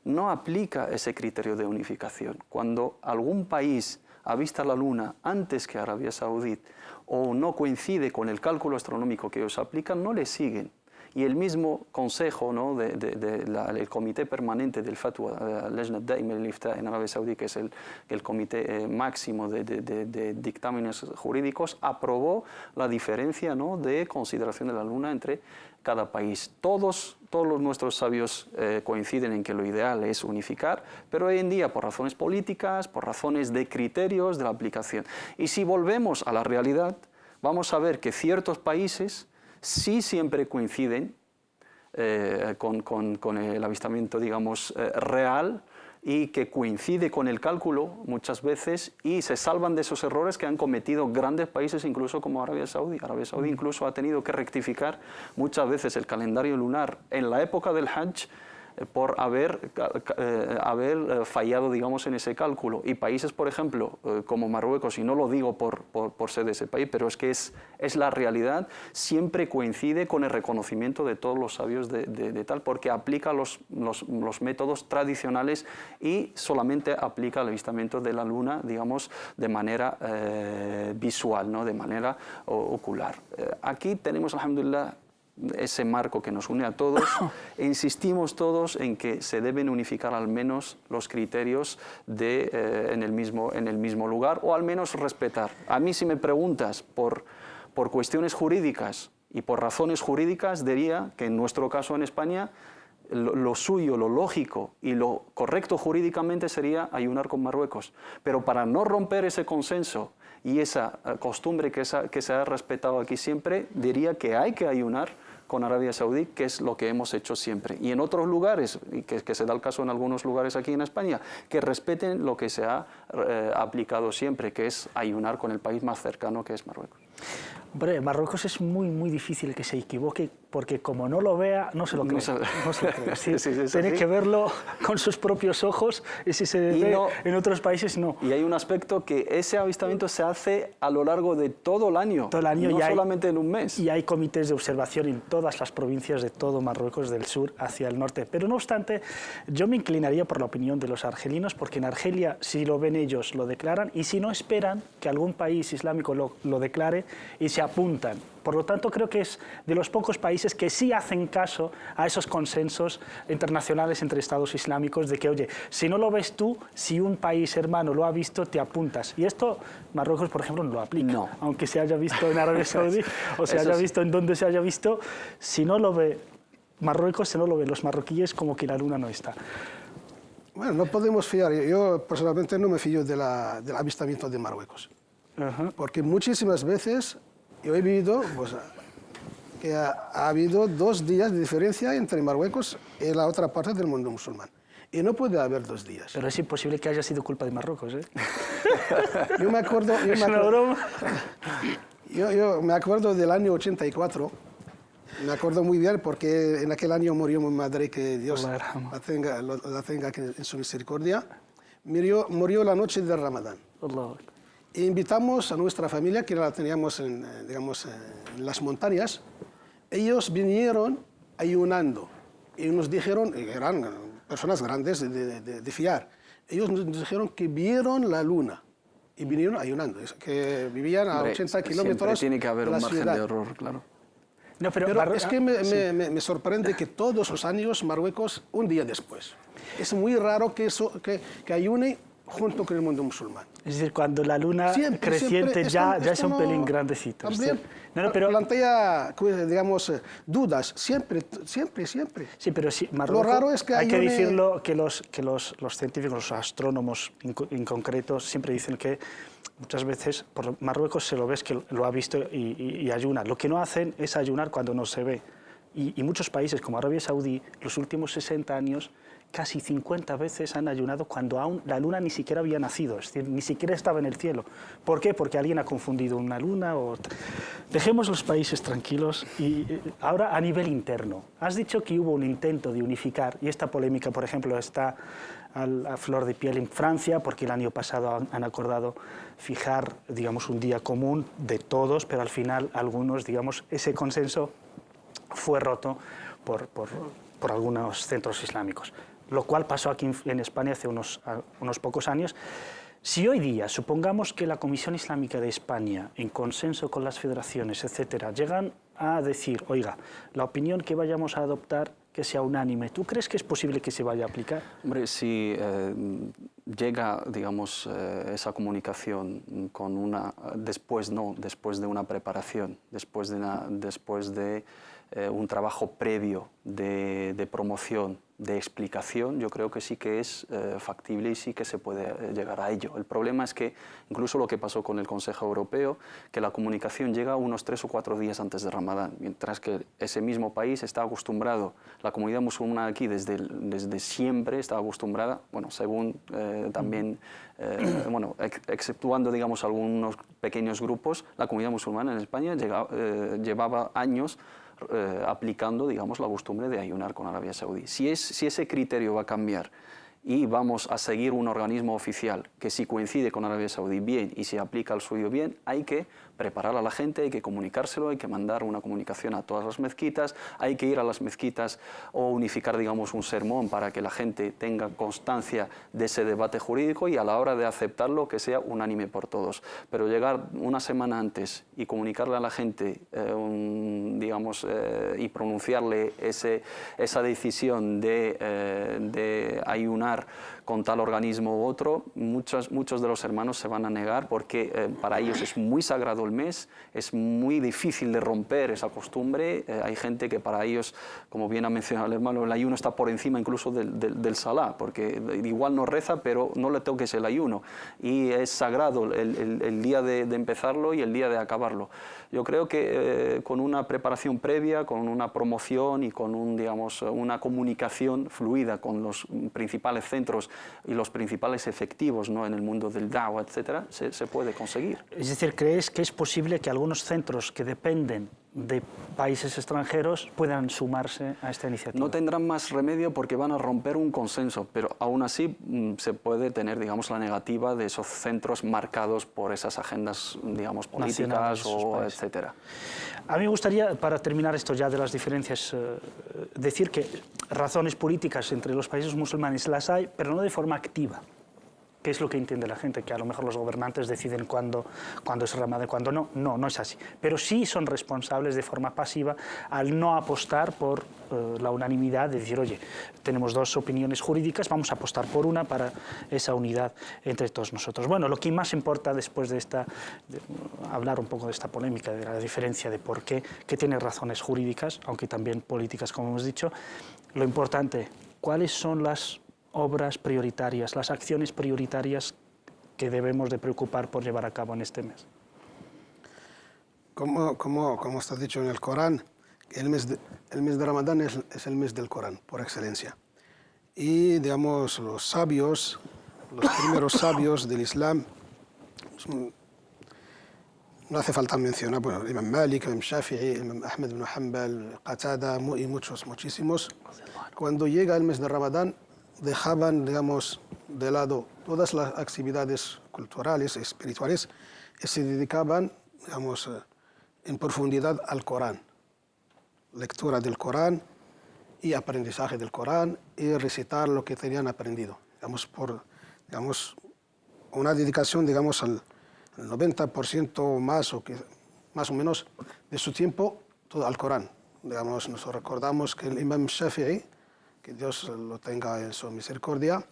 no aplica ese criterio de unificación. Cuando algún país avista la luna antes que Arabia Saudí o no coincide con el cálculo astronómico que ellos aplican, no le siguen. Y el mismo consejo, ¿no?, el comité permanente del Fatwa, Lajna Daima al-Ifta en Arabia Saudí, que es el comité máximo de dictámenes jurídicos, aprobó la diferencia, ¿no?, de consideración de la luna entre cada país. Todos nuestros sabios coinciden en que lo ideal es unificar, pero hoy en día, por razones políticas, por razones de criterios de la aplicación. Y si volvemos a la realidad, vamos a ver que ciertos países sí siempre coinciden con el avistamiento, digamos, real, y que coincide con el cálculo muchas veces, y se salvan de esos errores que han cometido grandes países, incluso como Arabia Saudí. Arabia Saudí incluso ha tenido que rectificar muchas veces el calendario lunar en la época del Hajj, por haber fallado, digamos, en ese cálculo. Y países, por ejemplo, como Marruecos, y no lo digo por ser de ese país, pero es que es la realidad, siempre coincide con el reconocimiento de todos los sabios de tal, porque aplica los métodos tradicionales y solamente aplica el avistamiento de la luna, digamos, de manera visual, ¿no?, de manera ocular. Aquí tenemos, alhamdulillah, ese marco que nos une a todos, e insistimos todos en que se deben unificar al menos los criterios en el mismo lugar, o al menos respetar. A mí, si me preguntas por cuestiones jurídicas y por razones jurídicas, diría que en nuestro caso en España, lo suyo, lo lógico y lo correcto jurídicamente sería ayunar con Marruecos. Pero para no romper ese consenso y esa costumbre que se ha respetado aquí siempre, diría que hay que ayunar con Arabia Saudí, que es lo que hemos hecho siempre. Y en otros lugares, y que se da el caso en algunos lugares aquí en España, que respeten lo que se ha aplicado siempre, que es ayunar con el país más cercano, que es Marruecos. Hombre, Marruecos es muy difícil que se equivoque, porque como no lo vea, no se lo cree. No se lo cree. Sí, tiene que verlo con sus propios ojos, y si se ve en otros países, no. Y hay un aspecto, que ese avistamiento se hace a lo largo de todo el año, no solamente en un mes. Y hay comités de observación en todas las provincias de todo Marruecos, del sur hacia el norte. Pero no obstante, yo me inclinaría por la opinión de los argelinos, porque en Argelia, si lo ven ellos, lo declaran, y si no, esperan que algún país islámico lo declare y se apuntan. Por lo tanto, creo que es de los pocos países que sí hacen caso a esos consensos internacionales entre estados islámicos de que, oye, si no lo ves tú, si un país hermano lo ha visto, te apuntas. Y esto Marruecos, por ejemplo, no lo aplica. No. Aunque se haya visto en Arabia Saudí o se haya visto en donde se haya visto, si no lo ve Marruecos, si no lo ven los marroquíes, como que la luna no está. Bueno, no podemos fiar. Yo personalmente no me fío del avistamiento de Marruecos. Porque muchísimas veces yo he vivido, pues, que ha habido 2 días de diferencia entre Marruecos y la otra parte del mundo musulmán. Y no puede haber 2 días. Pero es imposible que haya sido culpa de Marruecos, ¿eh? Yo me acuerdo, Es una broma. yo me acuerdo del año 84. Me acuerdo muy bien porque en aquel año murió mi madre, que Dios Allah yarhamha. la tenga en su misericordia. Murió la noche de Ramadán. Allahu Akbar. E invitamos a nuestra familia, que la teníamos digamos, en las montañas. Ellos vinieron ayunando y nos dijeron, eran personas grandes de fiar, ellos nos dijeron que vieron la luna y vinieron ayunando, que vivían a 80 kilómetros tiene que haber de la un margen ciudad. de error, claro. No, pero Pero es que me sorprende que todos los años Marruecos, un día después. Es muy raro que ayune junto con el mundo musulmán. Es decir, cuando la luna Siempre, creciente siempre, ya esto es un no- pelín grandecito. es También decir, no, pero, plantea, digamos, dudas, siempre. sí, pero sí, Marruecos, raro es que hay que ayune- decirlo que los científicos, los astrónomos en concreto, siempre dicen que muchas veces por Marruecos se lo ves que lo ha visto y ayuna. Lo que no hacen es ayunar cuando no se ve. Y muchos países como Arabia Saudí, los últimos 60 años, casi 50 veces han ayunado cuando aún la luna ni siquiera había nacido, es decir, ni siquiera estaba en el cielo. ¿Por qué? Porque alguien ha confundido una luna o... Dejemos los países tranquilos y ahora a nivel interno. Has dicho que hubo un intento de unificar y esta polémica, por ejemplo, está a flor de piel en Francia porque el año pasado han acordado fijar, digamos, un día común de todos, pero al final algunos, digamos, ese consenso fue roto por algunos centros islámicos, lo cual pasó aquí en España hace unos pocos años. Si hoy día, supongamos que la Comisión Islámica de España, en consenso con las federaciones, etcétera, llegan a decir, oiga, la opinión que vayamos a adoptar que sea unánime, ¿tú crees que es posible que se vaya a aplicar? Hombre, si llega, digamos, esa comunicación con después de una preparación, después de un trabajo previo de promoción, de explicación, yo creo que sí que es factible y sí que se puede llegar a ello. El problema es que incluso lo que pasó con el Consejo Europeo, que la comunicación llega unos 3 o 4 días antes de Ramadán, mientras que ese mismo país está acostumbrado, la comunidad musulmana aquí desde siempre está acostumbrada, bueno, según también, bueno, exceptuando, digamos, algunos pequeños grupos, la comunidad musulmana en España llevaba años aplicando, digamos, la costumbre de ayunar con Arabia Saudí. Si ese criterio va a cambiar y vamos a seguir un organismo oficial que si coincide con Arabia Saudí bien y se aplica el suyo bien, hay que preparar a la gente, hay que comunicárselo, hay que mandar una comunicación a todas las mezquitas, hay que ir a las mezquitas o unificar, digamos, un sermón para que la gente tenga constancia de ese debate jurídico y a la hora de aceptarlo que sea unánime por todos. Pero llegar una semana antes y comunicarle a la gente, digamos, y pronunciarle esa decisión de ayunar con tal organismo u otro, muchos de los hermanos se van a negar porque para ellos es muy sagrado el mes, es muy difícil de romper esa costumbre. Hay gente que para ellos, como bien ha mencionado el hermano, el ayuno está por encima incluso del salá, porque igual no reza, pero no le toques el ayuno. Y es sagrado el día de empezarlo y el día de acabarlo. Yo creo que con una preparación previa, con una promoción y con digamos, una comunicación fluida con los principales centros y los principales efectivos, ¿no?, en el mundo del da'wah, etcétera, se puede conseguir. Es decir, ¿crees que es posible que algunos centros que dependen de países extranjeros puedan sumarse a esta iniciativa? No tendrán más remedio porque van a romper un consenso, pero aún así se puede tener, digamos, la negativa de esos centros marcados por esas agendas, digamos, políticas o etcétera. A mí me gustaría, para terminar esto ya de las diferencias, decir que razones políticas entre los países musulmanes las hay, pero no de forma activa. ¿Qué es lo que entiende la gente? Que a lo mejor los gobernantes deciden cuándo es Ramadán y cuándo no. No, no es así. Pero sí son responsables de forma pasiva al no apostar por la unanimidad, de decir, oye, tenemos dos opiniones jurídicas, vamos a apostar por una para esa unidad entre todos nosotros. Bueno, lo que más importa después de hablar un poco de esta polémica, de la diferencia de por qué, que tiene razones jurídicas, aunque también políticas, como hemos dicho, lo importante, ¿cuáles son las obras prioritarias, las acciones prioritarias que debemos de preocupar por llevar a cabo en este mes? Como está dicho en el Corán, El mes de Ramadán es el mes del Corán, por excelencia. Y, digamos, los primeros sabios del Islam, no hace falta mencionar, bueno, el Imam Malik, el Imam Shafi'i, el Imam Ahmed ibn Hanbal, Qatada y muchísimos, cuando llega el mes de Ramadán, dejaban, digamos, de lado todas las actividades culturales, espirituales, y se dedicaban, digamos, en profundidad al Corán. Lectura del Corán y aprendizaje del Corán y recitar lo que tenían aprendido. Digamos, una dedicación, digamos, al 90% más o menos de su tiempo todo al Corán. Digamos, nos recordamos que el Imam Shafi'i, que Dios lo tenga en su misericordia,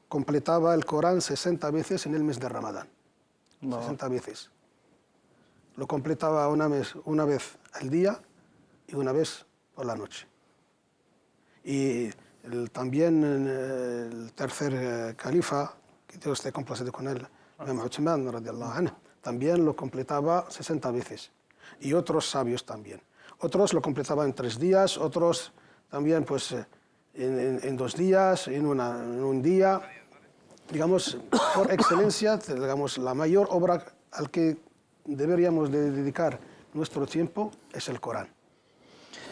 completaba el Corán 60 veces en el mes de Ramadán. No. 60 veces. Lo completaba una vez al día y una vez por la noche. Y también el tercer califa, que Dios esté complacido con él, Imam Uthman, radiallahu anhu, también lo completaba 60 veces. Y otros sabios también. Otros lo completaban en 3 días, otros también pues, en 2 días, en un día. Digamos, por excelencia, digamos, la mayor obra al que deberíamos de dedicar nuestro tiempo es el Corán.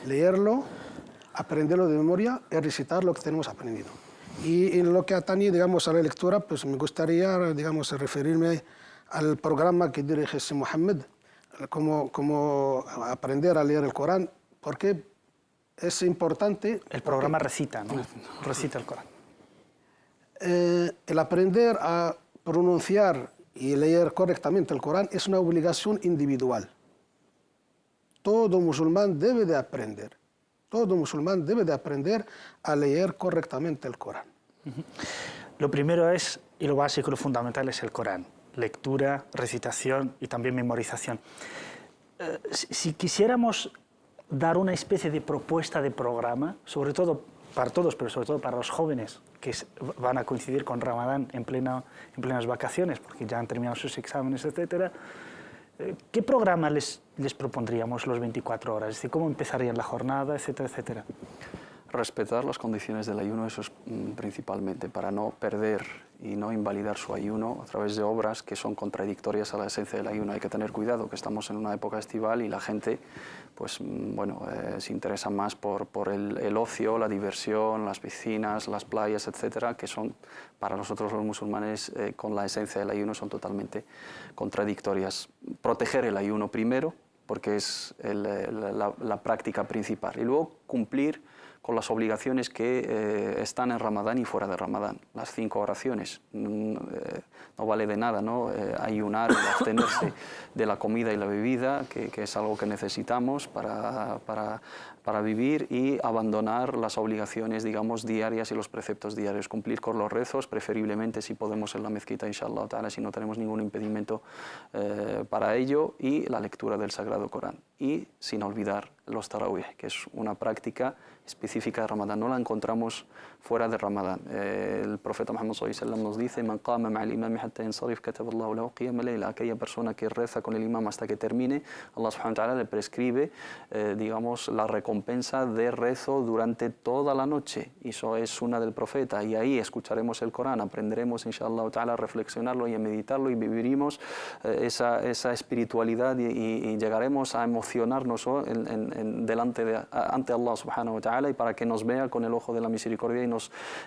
Leerlo, aprenderlo de memoria y recitar lo que tenemos aprendido. Y en lo que atañe, digamos, a la lectura, pues me gustaría, digamos, referirme al programa que dirige Mohammed, cómo aprender a leer el Corán, porque es importante... El programa recita, ¿no? Recita el Corán. El aprender a pronunciar y leer correctamente el Corán es una obligación individual. Todo musulmán debe de aprender. Todo musulmán debe de aprender a leer correctamente el Corán. Lo primero es, y lo básico, lo fundamental es el Corán. Lectura, recitación y también memorización. Si quisiéramos dar una especie de propuesta de programa, sobre todo para todos, pero sobre todo para los jóvenes que van a coincidir con Ramadán en plenas vacaciones, porque ya han terminado sus exámenes, etc., ¿qué programa les propondríamos los 24 horas? Es decir, ¿cómo empezarían la jornada, etcétera, etcétera? Respetar las condiciones del ayuno, eso es principalmente, para no perder y no invalidar su ayuno a través de obras que son contradictorias a la esencia del ayuno. Hay que tener cuidado, que estamos en una época estival y la gente pues, bueno, se interesa más por el ocio, la diversión, las piscinas, las playas, etcétera, que son para nosotros los musulmanes con la esencia del ayuno son totalmente contradictorias. Proteger el ayuno primero, porque es la práctica principal, y luego cumplir con las obligaciones que están en Ramadán y fuera de Ramadán. Las 5 oraciones. No vale de nada, ¿no? Ayunar y abstenerse de la comida y la bebida, que es algo que necesitamos para vivir, y abandonar las obligaciones, digamos, diarias y los preceptos diarios. Cumplir con los rezos, preferiblemente si podemos en la mezquita, inshallah ta'ala, si no tenemos ningún impedimento para ello, y la lectura del Sagrado Corán. Y sin olvidar los tarawih, que es una práctica específica de Ramadán, no la encontramos fuera de Ramadán. El profeta Muhammad sallallahu alaihi wasallam nos dice: "Man qama ma'al imam hatta yansarif kataba Allahu lahu qiyam al-layl". Aquella persona que reza con el imam hasta que termine, Allah subhanahu wa ta'ala le prescribe, digamos, la recompensa de rezo durante toda la noche. Y eso es una del profeta, y ahí escucharemos el Corán, aprenderemos inshallah ta'ala a reflexionarlo y a meditarlo, y viviremos esa espiritualidad, y llegaremos a emocionarnos ante Allah subhanahu wa ta'ala, y para que nos vea con el ojo de la misericordia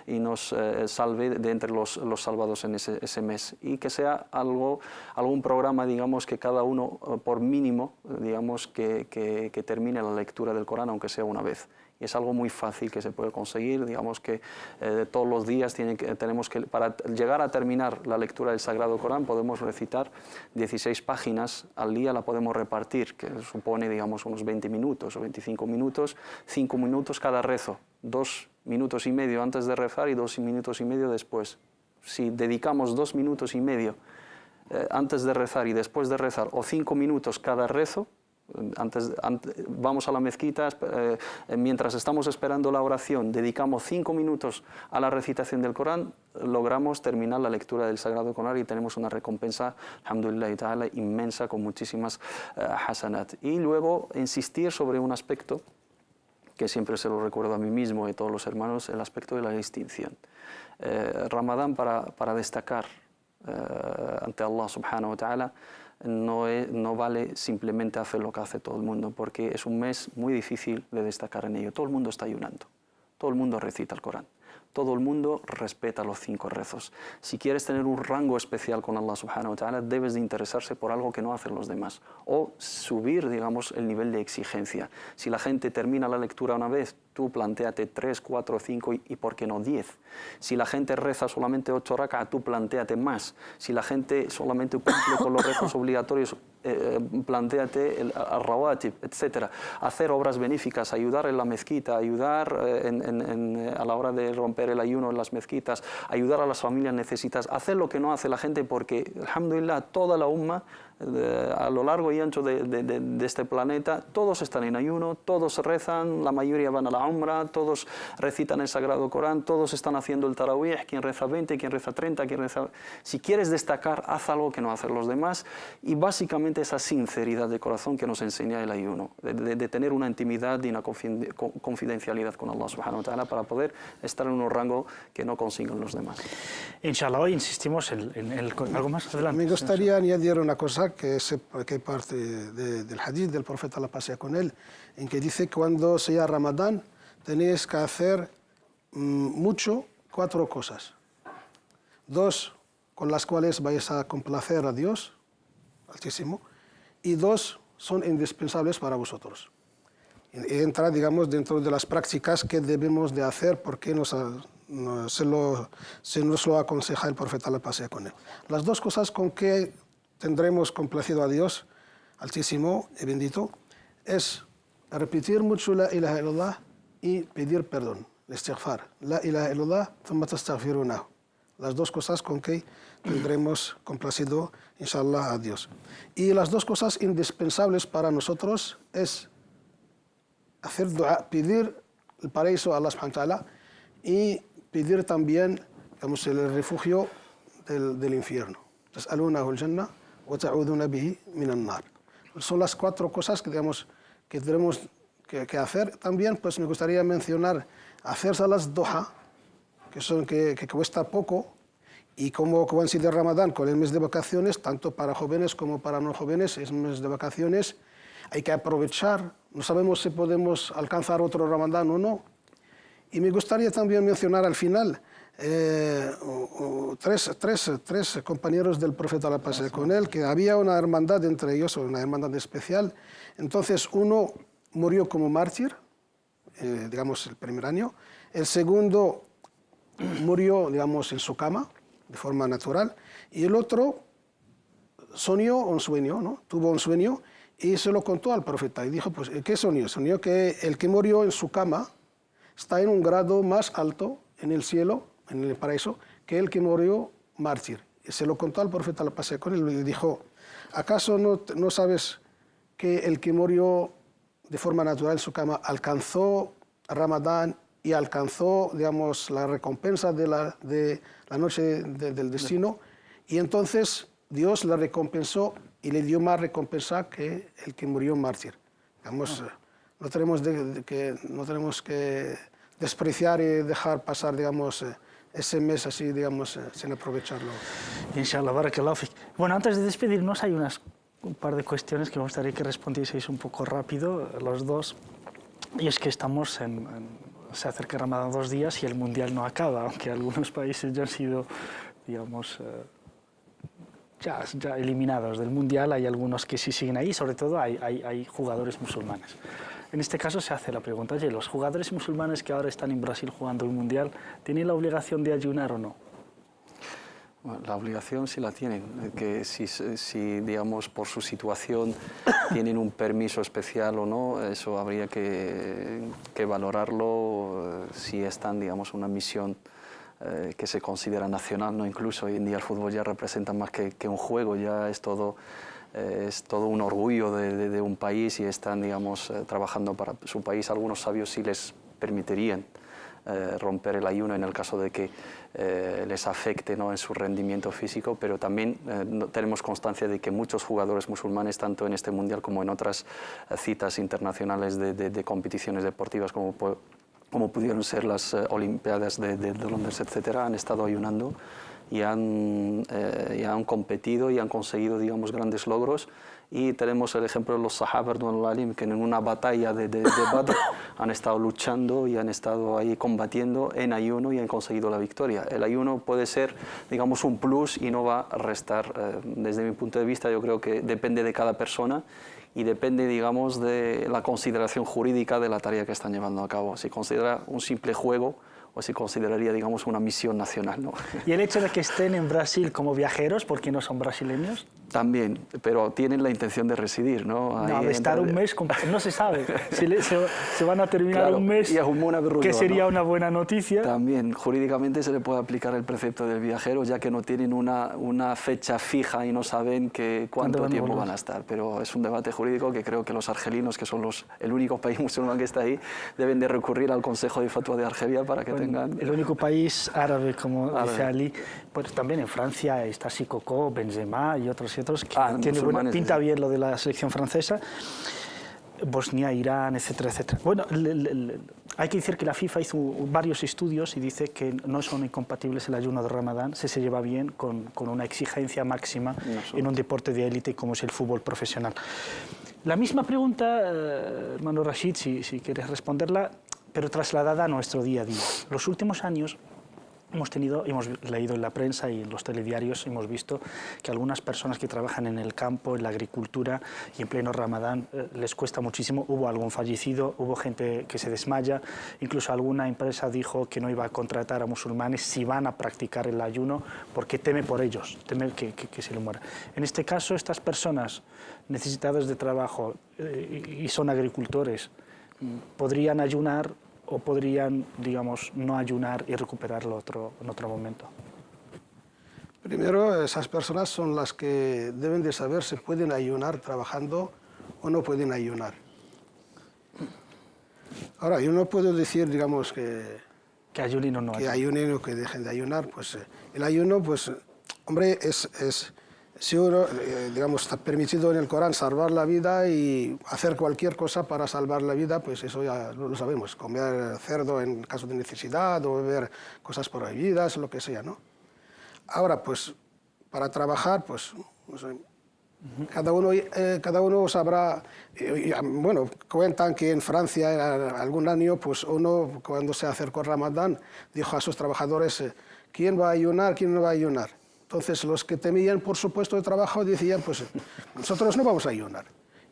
y nos salve de entre los salvados en ese mes. Y que sea algún programa, digamos, que cada uno, por mínimo, digamos, que termine la lectura del Corán, aunque sea una vez. Y es algo muy fácil que se puede conseguir, digamos que todos los días tenemos que, para llegar a terminar la lectura del Sagrado Corán, podemos recitar 16 páginas al día, la podemos repartir, que supone, digamos, unos 20 minutos o 25 minutos, 5 minutos cada rezo, 2 minutos y medio antes de rezar y 2 minutos y medio después. Si dedicamos 2 minutos y medio antes de rezar y después de rezar, o 5 minutos cada rezo, Vamos a la mezquita, mientras estamos esperando la oración, dedicamos 5 minutos a la recitación del Corán, logramos terminar la lectura del Sagrado Corán y tenemos una recompensa, alhamdulillah ta'ala, inmensa con muchísimas hasanat. Y luego insistir sobre un aspecto que siempre se lo recuerdo a mí mismo y a todos los hermanos, el aspecto de la distinción. Ramadán para destacar ante Allah subhanahu wa ta'ala no vale simplemente hacer lo que hace todo el mundo, porque es un mes muy difícil de destacar en ello. Todo el mundo está ayunando, todo el mundo recita el Corán, todo el mundo respeta los 5 rezos. Si quieres tener un rango especial con Allah subhanahu wa ta'ala, debes de interesarse por algo que no hacen los demás, o subir, digamos, el nivel de exigencia. Si la gente termina la lectura una vez, tú plantéate 3, 4, 5 y ¿por qué no 10? Si la gente reza solamente 8 rak'ah, tú plantéate más. Si la gente solamente cumple con los rezos obligatorios, plantéate el rawatib, etc. Hacer obras benéficas, ayudar en la mezquita, ayudar a la hora de romper el ayuno en las mezquitas, ayudar a las familias necesitadas, hacer lo que no hace la gente, porque, alhamdulillah, toda la umma, a lo largo y ancho de este planeta, todos están en ayuno, todos rezan, la mayoría van a la umra, todos recitan el Sagrado Corán, todos están haciendo el tarawih, quien reza 20, quien reza 30, quien reza... Si quieres destacar, haz algo que no hacen los demás, y básicamente esa sinceridad de corazón que nos enseña el ayuno, de tener una intimidad y una confidencialidad con Allah subhanahu wa ta'ala para poder estar en un rango que no consiguen los demás. Inshallah, hoy insistimos algo más adelante. Me gustaría añadir una cosa que parte del hadith del profeta, la paz sea con él, en que dice que cuando sea Ramadán tenéis que hacer 4 cosas. 2 con las cuales vais a complacer a Dios Altísimo, y 2 son indispensables para vosotros. Entra, digamos, dentro de las prácticas que debemos de hacer porque se nos lo aconseja el profeta, la paz sea con él. Las 2 cosas con que tendremos complacido a Dios Altísimo y bendito es repetir mucho la ilaha illallah y pedir perdón, el istighfar. La ilaha illallah, thumma tastaghfirunahu. Las 2 cosas con que tendremos complacido, inshallah, a Dios. Y las 2 cosas indispensables para nosotros es hacer dua, pedir el paraíso a Allah subhanahu wa ta'ala y pedir también, digamos, el refugio del infierno. Tas'alunahu al-jannah wa ta'uduna bihi min an-nar. Son las 4 cosas que, digamos, que tenemos que hacer. También pues, me gustaría mencionar hacer salas duha, que cuesta poco, y como coincide Ramadán con el mes de vacaciones, tanto para jóvenes como para no jóvenes, es un mes de vacaciones, hay que aprovechar, no sabemos si podemos alcanzar otro Ramadán o no. Y me gustaría también mencionar al final 3 compañeros del profeta, la paz sea con él, que había una hermandad entre ellos, una hermandad especial. Entonces uno murió como mártir, digamos el primer año, el segundo murió, digamos, en su cama, de forma natural, y el otro soñó un sueño, ¿no? Tuvo un sueño y se lo contó al profeta y dijo, pues, ¿qué soñó? Soñó que el que murió en su cama está en un grado más alto en el cielo, en el paraíso, que el que murió mártir. Y se lo contó al profeta, la paz sea con él, y le dijo, ¿acaso no sabes que el que murió de forma natural en su cama alcanzó Ramadán y alcanzó, digamos, la recompensa de la noche del destino? Y entonces Dios le recompensó y le dio más recompensa que el que murió mártir. Digamos, no tenemos que despreciar y dejar pasar, digamos, ese mes así, digamos, sin aprovecharlo. Inshallah, barakallahu fik. Bueno, antes de despedirnos hay un par de cuestiones que me gustaría que respondieseis un poco rápido, los dos. Y es que estamos se acerca Ramadán 2 días y el Mundial no acaba, aunque algunos países ya han sido, digamos, ya eliminados del Mundial. Hay algunos que sí siguen ahí, sobre todo hay jugadores musulmanes. En este caso se hace la pregunta, oye, ¿los jugadores musulmanes que ahora están en Brasil jugando el Mundial tienen la obligación de ayunar o no? Bueno, la obligación sí la tienen, que si digamos, por su situación tienen un permiso especial o no, eso habría que valorarlo si están, digamos, una misión que se considera nacional, ¿no? Incluso hoy en día el fútbol ya representa más que un juego, ya es todo es todo un orgullo de un país y están, digamos, trabajando para su país. Algunos sabios sí les permitirían romper el ayuno en el caso de que les afecte, ¿no?, en su rendimiento físico, pero también tenemos constancia de que muchos jugadores musulmanes, tanto en este mundial como en otras citas internacionales de competiciones deportivas como pudieron ser las Olimpiadas de Londres, etcétera, han estado ayunando y han competido y han conseguido, digamos, grandes logros. Y tenemos el ejemplo de los Sahaba que en una batalla de Badr han estado luchando y han estado ahí combatiendo en ayuno y han conseguido la victoria. El ayuno puede ser, digamos, un plus y no va a restar. Desde mi punto de vista, yo creo que depende de cada persona y depende, digamos, de la consideración jurídica de la tarea que están llevando a cabo. Si considera un simple juego o si consideraría, digamos, una misión nacional, ¿no? ¿Y el hecho de que estén en Brasil como viajeros, porque no son brasileños? También, pero tienen la intención de residir, ¿no? No, de estar un mes, no se sabe. Se van a terminar, claro, un mes, que sería, ¿no?, una buena noticia. También, jurídicamente se le puede aplicar el precepto del viajero, ya que no tienen una fecha fija y no saben cuánto tiempo van a estar. Pero es un debate jurídico que creo que los argelinos, que son el único país musulmán que está ahí, deben de recurrir al Consejo de Fatwa de Argelia para que tengan... El único país árabe, como dice Ali, pues también en Francia está Sissoko, Benzema y otros que tiene pinta bien lo de la selección francesa. Bosnia, Irán, etcétera, etcétera. Bueno, hay que decir que la FIFA hizo varios estudios y dice que no son incompatibles el ayuno de Ramadán, se lleva bien con una exigencia máxima en un deporte de élite como es el fútbol profesional. La misma pregunta, Manu Rashid, si quieres responderla, pero trasladada a nuestro día a día. Los últimos años hemos leído en la prensa y en los telediarios, hemos visto que algunas personas que trabajan en el campo, en la agricultura y en pleno Ramadán les cuesta muchísimo. Hubo algún fallecido, hubo gente que se desmaya, incluso alguna empresa dijo que no iba a contratar a musulmanes si van a practicar el ayuno porque teme por ellos, teme que se le muera. En este caso, estas personas necesitadas de trabajo y son agricultores, ¿podrían ayunar o podrían, digamos, no ayunar y recuperarlo en otro momento? Primero, esas personas son las que deben de saber si pueden ayunar trabajando o no pueden ayunar. Ahora, yo no puedo decir, digamos, que ayunen o no. Que ayunen o que dejen de ayunar. Pues el ayuno, pues, hombre, si uno, digamos, está permitido en el Corán salvar la vida y hacer cualquier cosa para salvar la vida, pues eso ya lo sabemos. Comer cerdo en caso de necesidad o beber cosas prohibidas, lo que sea, ¿no? Ahora, pues, para trabajar, pues, no sé, cada uno sabrá. Bueno, cuentan que en Francia, algún año, pues uno, cuando se acercó Ramadán, dijo a sus trabajadores, ¿quién va a ayunar, quién no va a ayunar? Entonces, los que temían por su puesto de trabajo decían, pues nosotros no vamos a ayunar.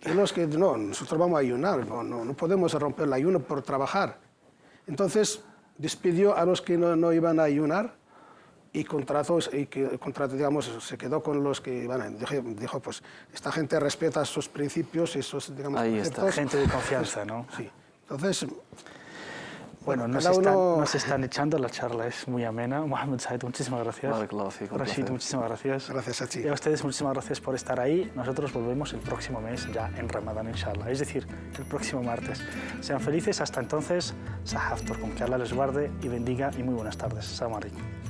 Y los que no, nosotros vamos a ayunar, no podemos romper el ayuno por trabajar. Entonces, despidió a los que no iban a ayunar y digamos, se quedó con los que iban a... Dijo, pues, esta gente respeta sus principios y sus, digamos, ahí conceptos. está, gente de confianza, ¿no? Sí. Entonces... Bueno, nos están echando, la charla es muy amena. Mohamed Said, muchísimas gracias. Rashid, muchísimas gracias. Gracias a ti. Y a ustedes muchísimas gracias por estar ahí. Nosotros volvemos el próximo mes ya en Ramadán, inshallah. Es decir, el próximo martes. Sean felices. Hasta entonces, Sahafturkum. Que Allah les guarde y bendiga y muy buenas tardes. Assalamu alaikum.